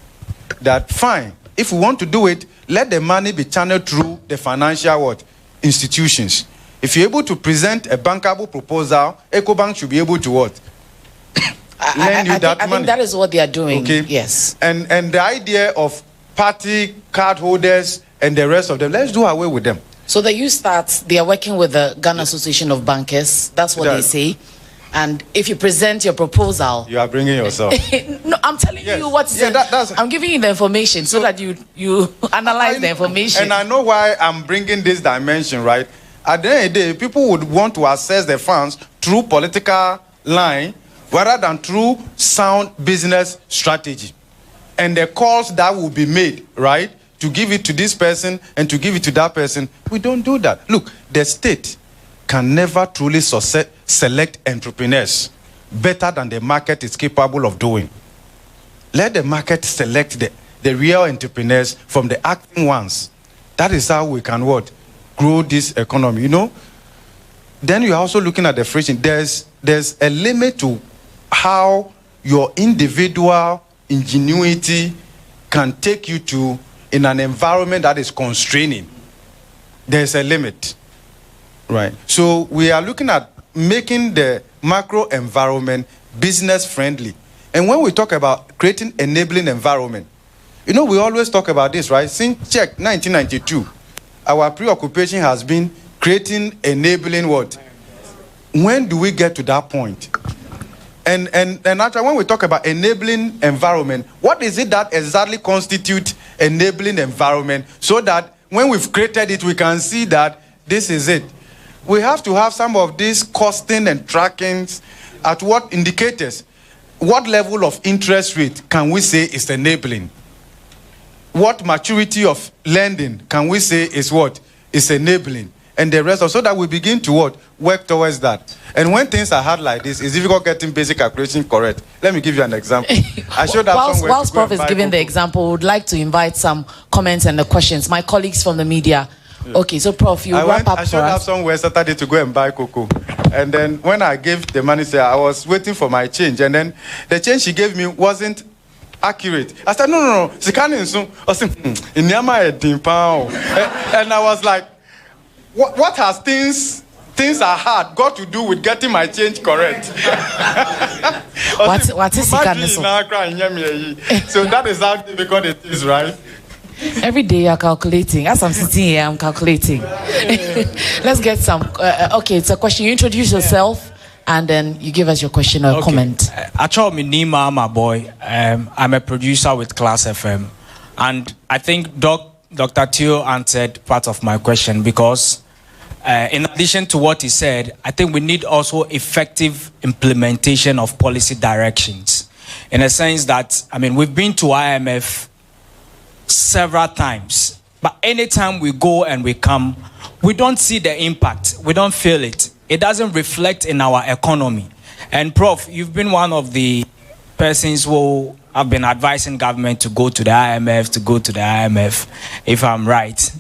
That fine, if we want to do it, let the money be channeled through the financial institutions. If you're able to present a bankable proposal, EcoBank should be able to what? I think that is what they are doing. Okay. Yes. And the idea of party card holders and the rest of them. Let's do away with them. So the youth starts, they are working with the Ghana Association of Bankers. That's what they say. And if you present your proposal, you are bringing yourself. No, I'm telling you what. I'm giving you the information so that you analyze the information. And I know why I'm bringing this dimension, right? At the end of the day, people would want to assess the funds through political line rather than through sound business strategy. And the calls that will be made, right, to give it to this person and to give it to that person, we don't do that. Look, the state can never truly select entrepreneurs better than the market is capable of doing. Let the market select the real entrepreneurs from the acting ones. That is how we can grow this economy, you know. Then you're also looking at the friction. There's a limit to how your individual ingenuity can take you to in an environment that is constraining. There's a limit, right? So we are looking at making the macro environment business friendly. And when we talk about creating enabling environment, you know, we always talk about this, right? Since check 1992, our preoccupation has been creating enabling what? When do we get to that point? And actually, when we talk about enabling environment, what is it that exactly constitutes enabling environment so that when we've created it, we can see that this is it? We have to have some of these costing and trackings at what indicators. What level of interest rate can we say is enabling? What maturity of lending can we say is what? Is enabling? And the rest of, so that we begin to work towards that. And when things are hard like this, it's difficult getting basic calculation correct. Let me give you an example. I showed that somewhere. Whilst Prof is giving the example, would like to invite some comments and the questions. My colleagues from the media. Yeah. Okay, so Prof, you wrap up for us. I showed up somewhere Saturday to go and buy cocoa. And then when I gave the money, I was waiting for my change. And then the change she gave me wasn't accurate. I said, no. She can't. I said, and I was like, what has things are hard got to do with getting my change correct? What is so that is how difficult it is, right? Every day you're calculating. As I'm sitting here, I'm calculating. Let's get some. Okay, it's a question. You introduce yourself, and then you give us your question or comment. Actually, Nima, my boy. I'm a producer with Class FM, and I think Dr. Teo answered part of my question because, in addition to what he said, I think we need also effective implementation of policy directions. In a sense that, I mean, we've been to IMF several times, but anytime we go and we come, we don't see the impact. We don't feel it. It doesn't reflect in our economy. And Prof, you've been one of the persons who have been advising government to go to the IMF, if I'm right.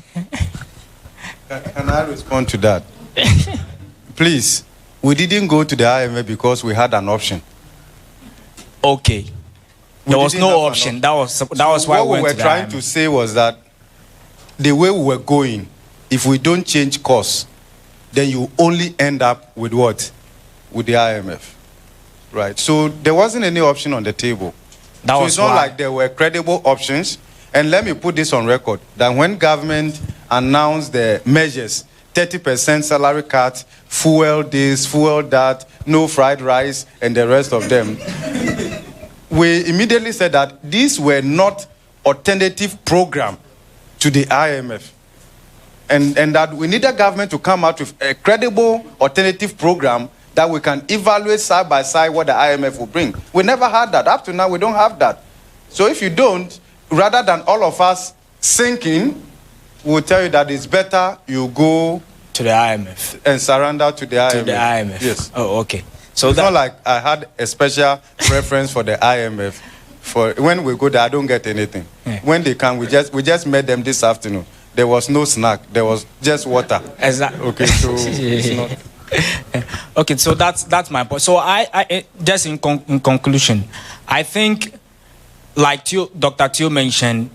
Can I respond to that? Please, we didn't go to the IMF because we had an option. Okay. There was no option. That was why what we were trying to say was that the way we were going, if we don't change course, then you only end up with what? With the IMF. Right. So there wasn't any option on the table. So it's not like there were credible options. And let me put this on record, that when government announced the measures, 30% salary cut, fuel this, fuel that, no fried rice, and the rest of them, we immediately said that these were not alternative program to the IMF. And that we need a government to come out with a credible alternative program that we can evaluate side by side what the IMF will bring. We never had that. Up to now, we don't have that. So if you don't, rather than all of us sinking, we'll tell you that it's better you go to the IMF and surrender to the IMF. To the IMF. Yes. Oh, okay. So it's not like I had a special preference for the IMF. For when we go there, I don't get anything. Yeah. When they come, we just met them this afternoon. There was no snack. There was just water. Exactly. Okay, so it's not. Okay, so that's my point. So I just in conclusion, I think, like Dr. Teo mentioned,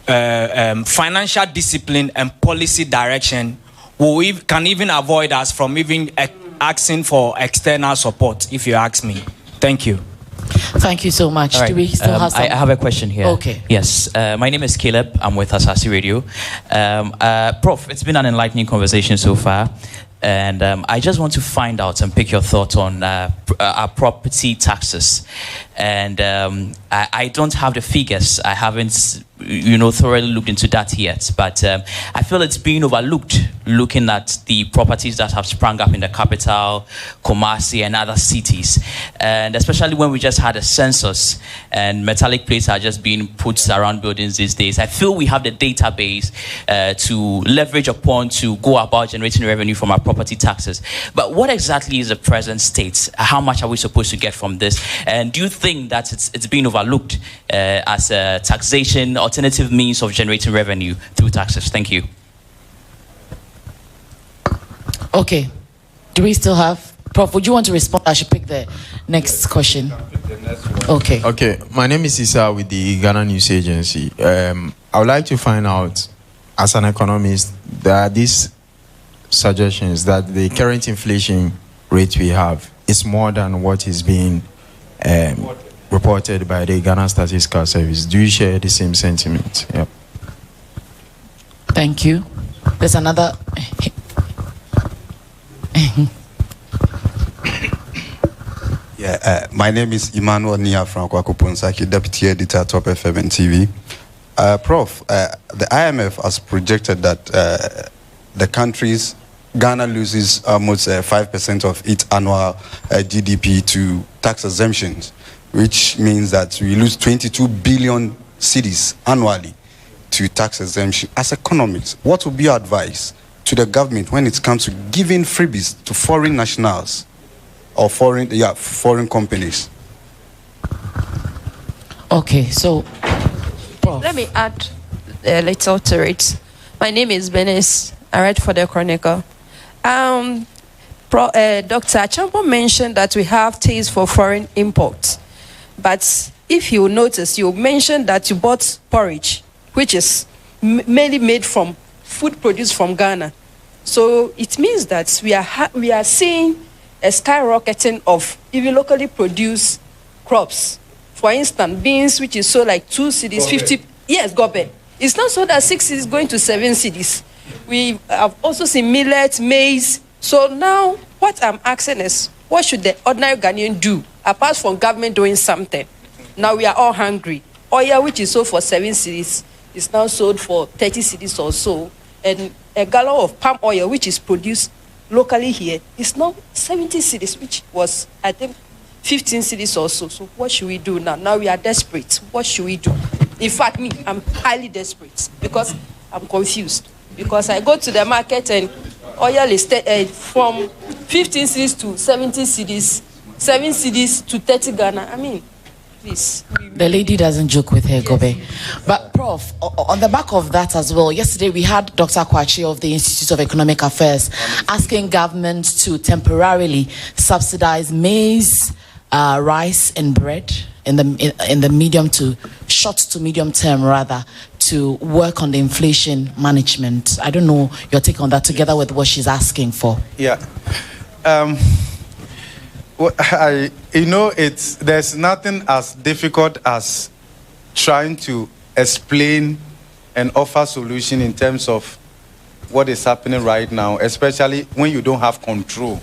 financial discipline and policy direction can even avoid us from even asking for external support, if you ask me. Thank you. Thank you so much. Right. Do we still have some? I have a question here. Okay. Yes. My name is Caleb. I'm with Asasi Radio. Prof, it's been an enlightening conversation so far. And I just want to find out and pick your thoughts on our property taxes. And I don't have the figures. I haven't, thoroughly looked into that yet. But I feel it's being overlooked, looking at the properties that have sprung up in the capital, Kumasi, and other cities. And especially when we just had a census and metallic plates are just being put around buildings these days. I feel we have the database to leverage upon to go about generating revenue from our property taxes. But what exactly is the present state? How much are we supposed to get from this? And do you think that it's being overlooked as a taxation alternative means of generating revenue through taxes? Thank you. Okay. Do we still have? Prof, would you want to respond? I should pick the next question. Okay. Okay. My name is Issa with the Ghana News Agency. I would like to find out, as an economist, there are these suggestions that the current inflation rate we have is more than what is being reported by the Ghana Statistical Service. Do you share the same sentiment? Yep. Thank you. There's another. My name is Emmanuel Nia Franco Akuponsaki, Deputy Editor, Top FM and TV. Prof, the IMF has projected that the country's Ghana loses almost 5% of its annual GDP to tax exemptions, which means that we lose 22 billion cedis annually to tax exemption. As economists, what would be your advice to the government when it comes to giving freebies to foreign nationals or foreign companies? Okay, so let me add a little to it. My name is Benes. I write for the Chronicle. Dr. Achampo mentioned that we have taste for foreign imports. But if you notice, you mentioned that you bought porridge, which is mainly made from food produced from Ghana. So it means that we are seeing a skyrocketing of even locally produced crops. For instance, beans, which is so like 2 cedis, 50. Yes, gobe. It's not so that 6 is going to 7 cedis. We have also seen millet, maize. So now what I'm asking is, what should the ordinary Ghanaian do apart from government doing something? Now we are all hungry. Oil, which is sold for 7 cedis, is now sold for 30 cedis or so. And a gallon of palm oil, which is produced locally here, is now 70 cedis, which was, I think, 15 cedis or so. So what should we do now? Now we are desperate. What should we do? In fact, I'm highly desperate because I'm confused. Because I go to the market and oil is from 15 cedis to 70 cedis, 7 cedis to 30 Ghana. I mean, please. The lady doesn't joke with her, Gobe. But Prof, on the back of that as well, yesterday we had Dr. Kwachi of the Institute of Economic Affairs asking government to temporarily subsidize maize, rice and bread in the medium to short to medium term rather, to work on the inflation management. I don't know your take on that together with what she's asking for. Yeah. There's nothing as difficult as trying to explain and offer solution in terms of what is happening right now, especially when you don't have control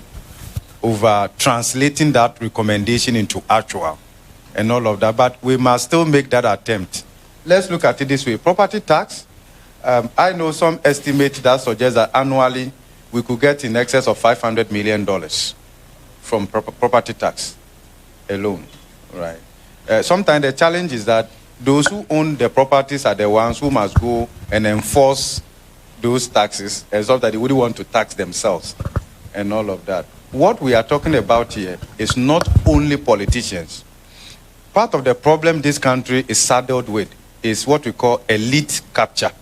over translating that recommendation into actual and all of that. But we must still make that attempt. Let's look at it this way. Property tax, I know some estimates that suggest that annually we could get in excess of $500 million from property tax alone, right? Sometimes the challenge is that those who own the properties are the ones who must go and enforce those taxes, as of that they wouldn't want to tax themselves and all of that. What we are talking about here is not only politicians. Part of the problem this country is saddled with is what we call elite capture,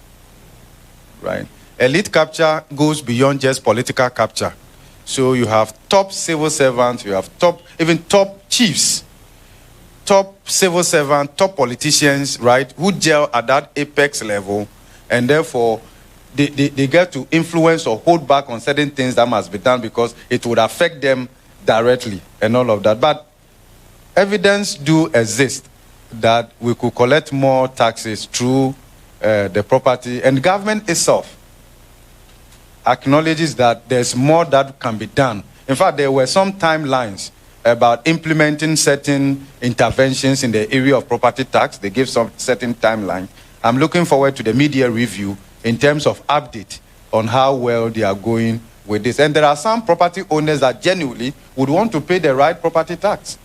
right? Elite capture goes beyond just political capture. So you have top civil servants, you have top chiefs, top civil servants, top politicians, right, who gel at that apex level, and therefore they get to influence or hold back on certain things that must be done because it would affect them directly and all of that. But evidence do exist that we could collect more taxes through the property, and government itself acknowledges that there's more that can be done. In fact, there were some timelines about implementing certain interventions in the area of property tax. They gave some certain timeline. I'm looking forward to the media review in terms of update on how well they are going with this. And there are some property owners that genuinely would want to pay the right property tax,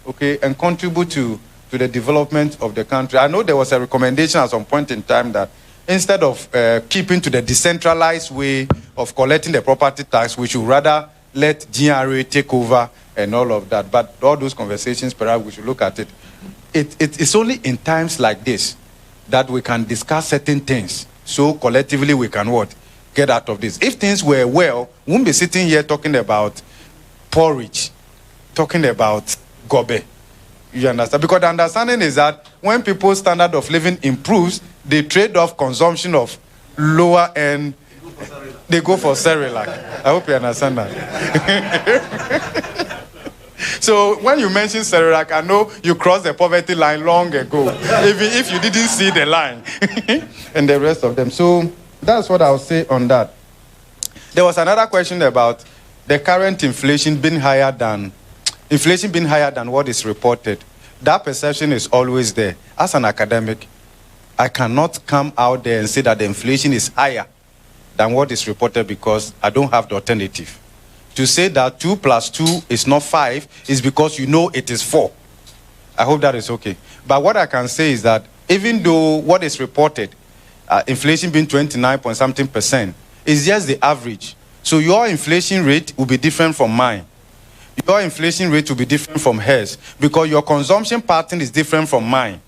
okay, and contribute to the development of the country. I know there was a recommendation at some point in time that instead of keeping to the decentralized way of collecting the property tax, we should rather let GRA take over and all of that. But all those conversations, perhaps we should look at it. It's only in times like this that we can discuss certain things. So collectively we can what? Get out of this. If things were well, we wouldn't be sitting here talking about porridge, talking about gobe. You understand? Because the understanding is that when people's standard of living improves, they trade off consumption of lower end. They go for Cerelac. I hope you understand that. So when you mention Cerelac, I know you crossed the poverty line long ago, even if you didn't see the line and the rest of them. So that's what I'll say on that. There was another question about the current inflation being higher than what is reported. That perception is always there. As an academic, I cannot come out there and say that the inflation is higher than what is reported because I don't have the alternative. To say that 2 plus 2 is not 5 is because you know it is 4. I hope that is okay. But what I can say is that even though what is reported, inflation being 29.something%, is just the average. So your inflation rate will be different from mine. Your inflation rate will be different from hers because your consumption pattern is different from mine.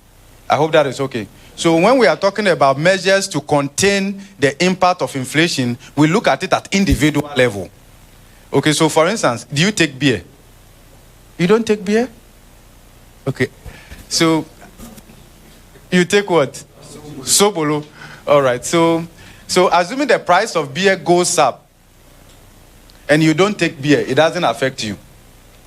I hope that is okay. So when we are talking about measures to contain the impact of inflation, we look at it at individual level. Okay, so for instance, do you take beer? You don't take beer? Okay. So you take what? Sobolo. All right. So assuming the price of beer goes up and you don't take beer, it doesn't affect you.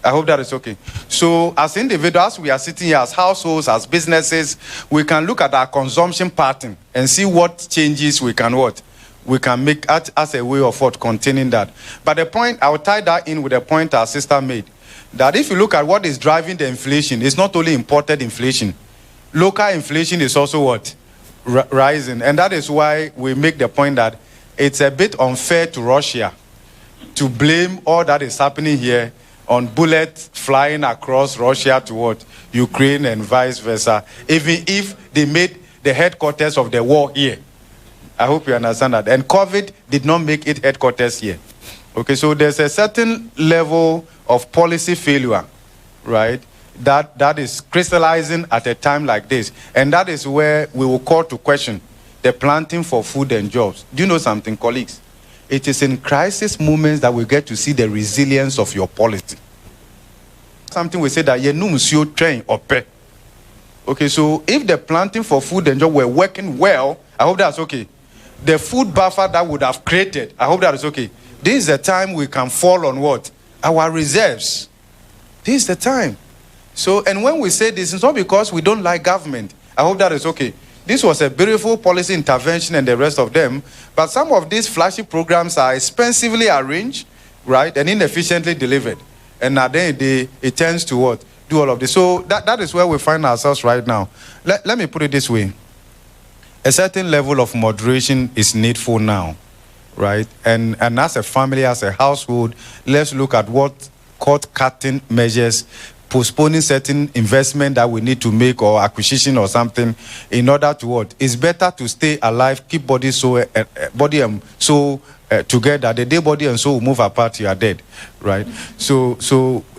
I hope that is okay. So as individuals, we are sitting here as households, as businesses, we can look at our consumption pattern and see what changes we can make as a way of containing that. But the point, I'll tie that in with the point our sister made, that if you look at what is driving the inflation, it's not only imported inflation. Local inflation is also rising. And that is why we make the point that it's a bit unfair to Russia to blame all that is happening here on bullets flying across Russia to Ukraine and vice versa, even if they made the headquarters of the war here. I hope you understand that. And COVID did not make it headquarters here. Okay, so there's a certain level of policy failure, right, that is crystallizing at a time like this. And that is where we will call to question the planting for food and jobs. Do you know something, colleagues? It is in crisis moments that we get to see the resilience of your policy. Something we say that you know train or pay. Okay, so if the planting for food and jobs were working well, I hope that's okay. The food buffer that would have created, I hope that is okay. This is the time we can fall on what? Our reserves. This is the time. So, and when we say this, it's not because we don't like government. I hope that is okay. This was a beautiful policy intervention and the rest of them, but some of these flashy programs are expensively arranged, right, and inefficiently delivered. And at the end of the day, it tends to what? Do all of this. So that is where we find ourselves right now. Let me put it this way. A certain level of moderation is needful now, right? And as a family, as a household, let's look at what court-cutting measures, postponing certain investment that we need to make or acquisition or something in order to what? It's better to stay alive, keep body and soul together. The day body and soul will move apart, you are dead, right? So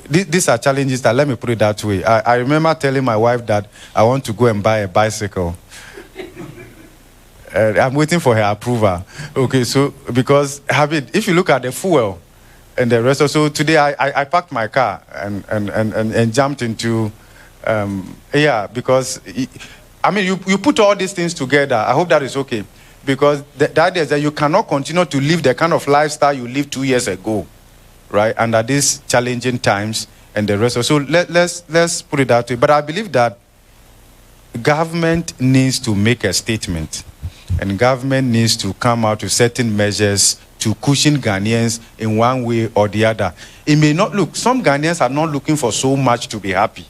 these are challenges that, let me put it that way. I remember telling my wife that I want to go and buy a bicycle. I'm waiting for her approval. Okay, so because if you look at the fuel and the rest, so today I parked my car and jumped into, because I mean you put all these things together. I hope that is okay, because the idea is that you cannot continue to live the kind of lifestyle you lived 2 years ago, right? Under these challenging times, and the rest. So let's put it that way. But I believe that government needs to make a statement, and government needs to come out with certain measures to cushion Ghanaians in one way or the other. It may not look, some Ghanaians are not looking for so much to be happy.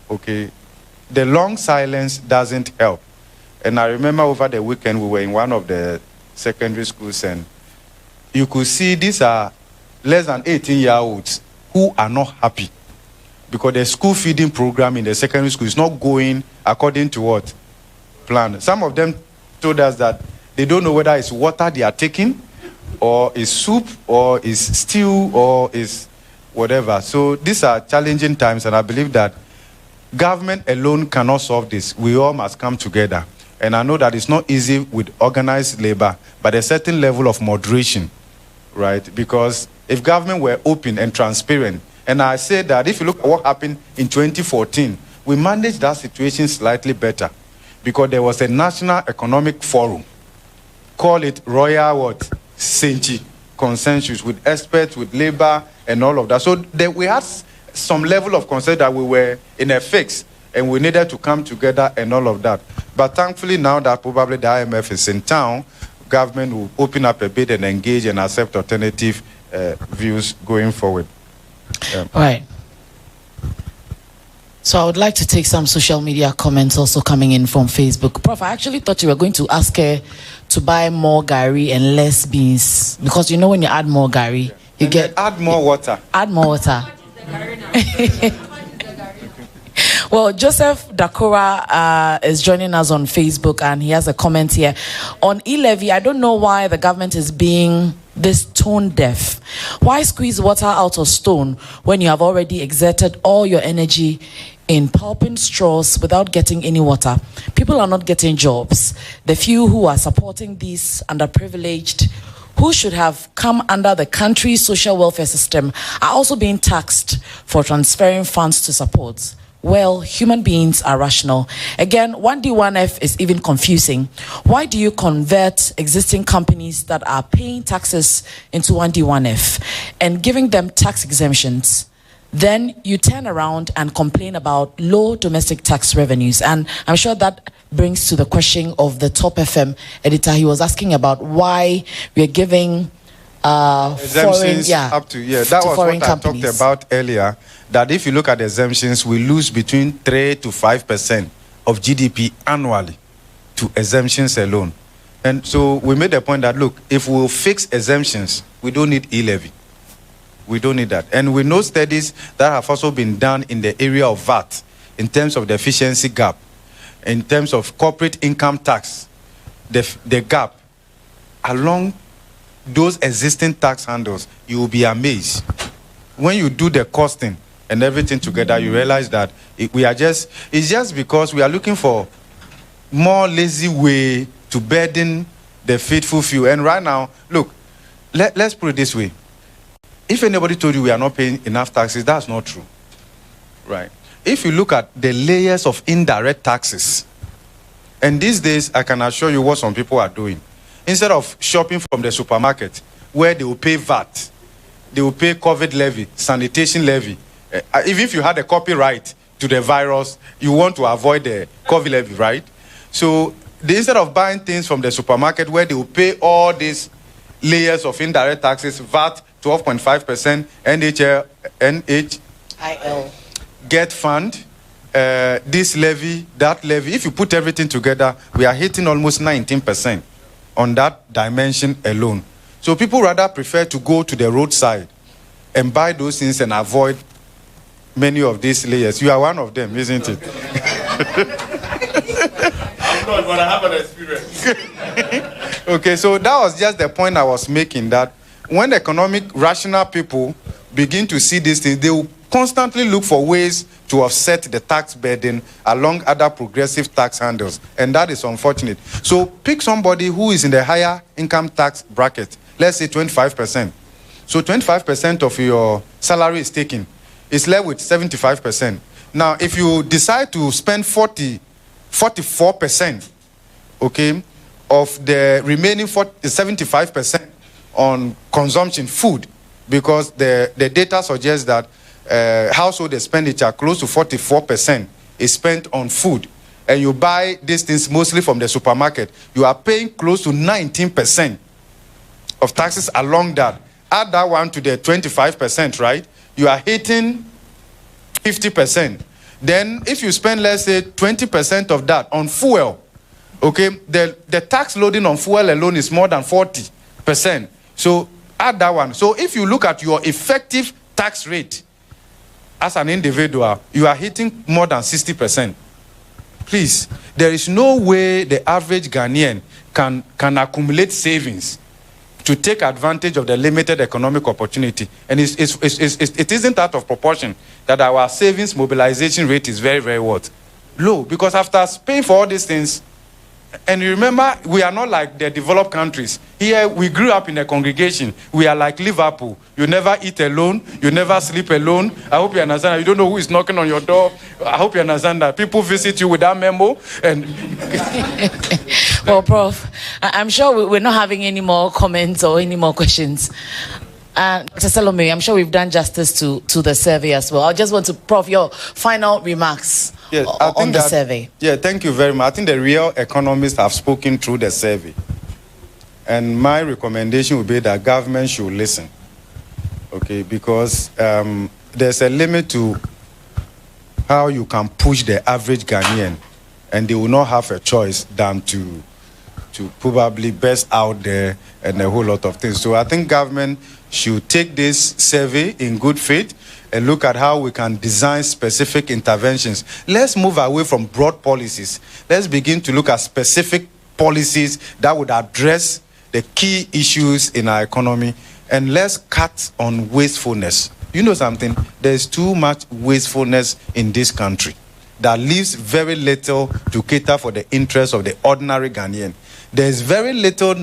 Okay? The long silence doesn't help. And I remember over the weekend, we were in one of the secondary schools, and you could see these are less than 18-year-olds who are not happy because the school feeding program in the secondary school is not going according to what? Plan. Some of them told us that they don't know whether it's water they are taking, or is soup, or is stew, or is whatever. So these are challenging times, and I believe that government alone cannot solve this. We all must come together. And I know that it's not easy with organized labor, but a certain level of moderation, right? Because if government were open and transparent, and I say that if you look at what happened in 2014, we managed that situation slightly better because there was a National Economic Forum, call it Royal what? Senchi Consensus, with experts, with labor, and all of that. So we had some level of concern that we were in a fix, and we needed to come together and all of that. But thankfully, now that probably the IMF is in town, government will open up a bit and engage and accept alternative views going forward. All right. So I would like to take some social media comments also coming in from Facebook. Prof, I actually thought you were going to ask her to buy more gari and less beans, because you know when you add more gari, you get... Add more water. Add more water. Well, Joseph Dakora is joining us on Facebook, and he has a comment here. On e-levy, I don't know why the government is being this tone deaf. Why squeeze water out of stone when you have already exerted all your energy in pulping straws without getting any water? People are not getting jobs. The few who are supporting these underprivileged, who should have come under the country's social welfare system, are also being taxed for transferring funds to support. Well, human beings are rational. Again, 1D1F is even confusing. Why do you convert existing companies that are paying taxes into 1D1F and giving them tax exemptions? Then you turn around and complain about low domestic tax revenues. And I'm sure that brings to the question of the Top FM editor. He was asking about why we're giving exemptions foreign, up to, that was what companies. I talked about earlier, that if you look at the exemptions, we lose between 3 to 5% of GDP annually to exemptions alone. And so we made the point that, look, if we'll fix exemptions, we don't need e-levy. We don't need that. And we know studies that have also been done in the area of VAT, in terms of the efficiency gap, in terms of corporate income tax, the gap along those existing tax handles. You will be amazed. When you do the costing and everything together, you realize that it's just because we are looking for more lazy way to burden the faithful few. And right now, look, let's put it this way. If anybody told you we are not paying enough taxes, that's not true, right? If you look at the layers of indirect taxes, and these days, I can assure you what some people are doing. Instead of shopping from the supermarket, where they will pay VAT, they will pay COVID levy, sanitation levy. Even if you had a copyright to the virus, you want to avoid the COVID levy, right? So instead of buying things from the supermarket, where they will pay all these layers of indirect taxes, VAT, 12.5%, NHIL, Get Fund, this levy, that levy. If you put everything together, we are hitting almost 19% on that dimension alone. So people rather prefer to go to the roadside and buy those things and avoid many of these layers. You are one of them, isn't it? I'm not, but I have an experience. Okay, so that was just the point I was making, that when economic rational people begin to see these things, they will constantly look for ways to offset the tax burden along other progressive tax handles, and that is unfortunate. So pick somebody who is in the higher income tax bracket, let's say 25%. So 25% of your salary is taken. It's left with 75%. Now, if you decide to spend 44%, okay, of the remaining 75% on consumption, food, because the data suggests that household expenditure, close to 44% is spent on food, and you buy these things mostly from the supermarket, you are paying close to 19% of taxes along that. Add that one to the 25%, right? You are hitting 50%. Then if you spend, let's say, 20% of that on fuel, okay, the tax loading on fuel alone is more than 40%. So add that one. So if you look at your effective tax rate as an individual, you are hitting more than 60%. Please, there is no way the average Ghanaian can accumulate savings to take advantage of the limited economic opportunity. And it isn't out of proportion that our savings mobilization rate is very, very what? Low. Because after paying for all these things, and you remember, we are not like the developed countries. Here, we grew up in a congregation. We are like Liverpool. You never eat alone. You never sleep alone. I hope you understand that. You don't know who is knocking on your door. I hope you understand that. People visit you with that memo. And well, Prof, I'm sure we're not having any more comments or any more questions. Dr. Salome, I'm sure we've done justice to the survey as well. I just want to, Prof, your final remarks on the survey. Yeah, thank you very much. I think the real economists have spoken through the survey. And my recommendation would be that government should listen. Okay, because there's a limit to how you can push the average Ghanaian, and they will not have a choice than to probably best out there and a whole lot of things. So I think government should take this survey in good faith and look at how we can design specific interventions. Let's move away from broad policies. Let's begin to look at specific policies that would address the key issues in our economy, and let's cut on wastefulness. You know something? There's too much wastefulness in this country that leaves very little to cater for the interests of the ordinary Ghanaian. There's very little,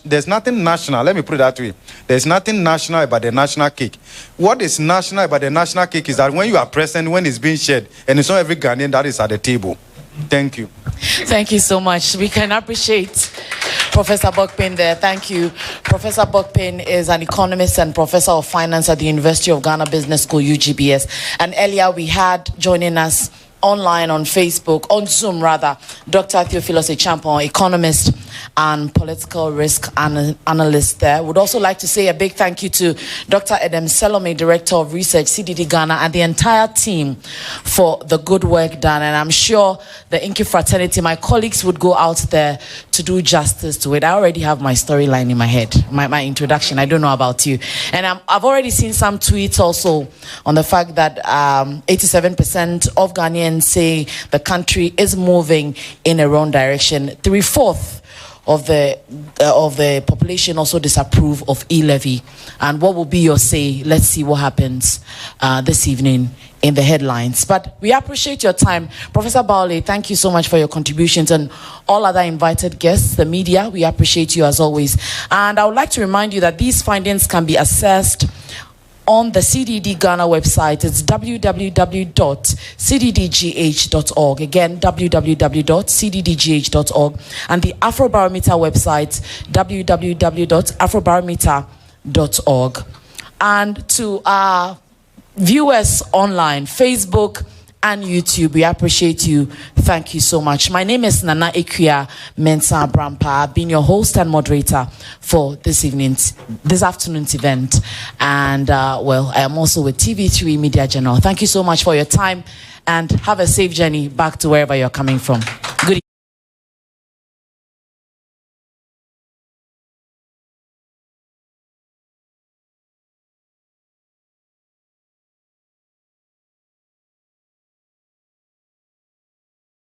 there's nothing national, let me put it that way. There's nothing national about the national cake. What is national about the national cake is that when you are present, when it's being shared, and it's not every Ghanaian that is at the table. Thank you. Thank you so much. We can appreciate Professor Bokpin there. Thank you. Professor Bokpin is an economist and professor of finance at the University of Ghana Business School, UGBS. And earlier we had joining us online on Facebook, on Zoom rather, Dr. Theophilus Echampon, economist and political risk analyst there. Would also like to say a big thank you to Dr. Edem Salome, Director of Research, CDD Ghana, and the entire team for the good work done. And I'm sure the Inky fraternity, my colleagues, would go out there to do justice to it. I already have my storyline in my head, my introduction. I don't know about you. And I've already seen some tweets also on the fact that 87% of Ghanaians say the country is moving in a wrong direction. 3/4 of the population also disapprove of e-levy. And what will be your say? Let's see what happens this evening in the headlines. But we appreciate your time. Professor Baole, thank you so much for your contributions, and all other invited guests, the media, we appreciate you as always. And I would like to remind you that these findings can be accessed on the CDD Ghana website. It's www.cddgh.org. Again, www.cddgh.org. And the Afrobarometer website, www.afrobarometer.org. And to our viewers online, Facebook and YouTube, we appreciate you. Thank you so much. My name is Nana Ekuya Mensah Brampa. I've been your host and moderator for this afternoon's event. And well, I am also with TV3 Media General. Thank you so much for your time, and have a safe journey back to wherever you're coming from. Good evening.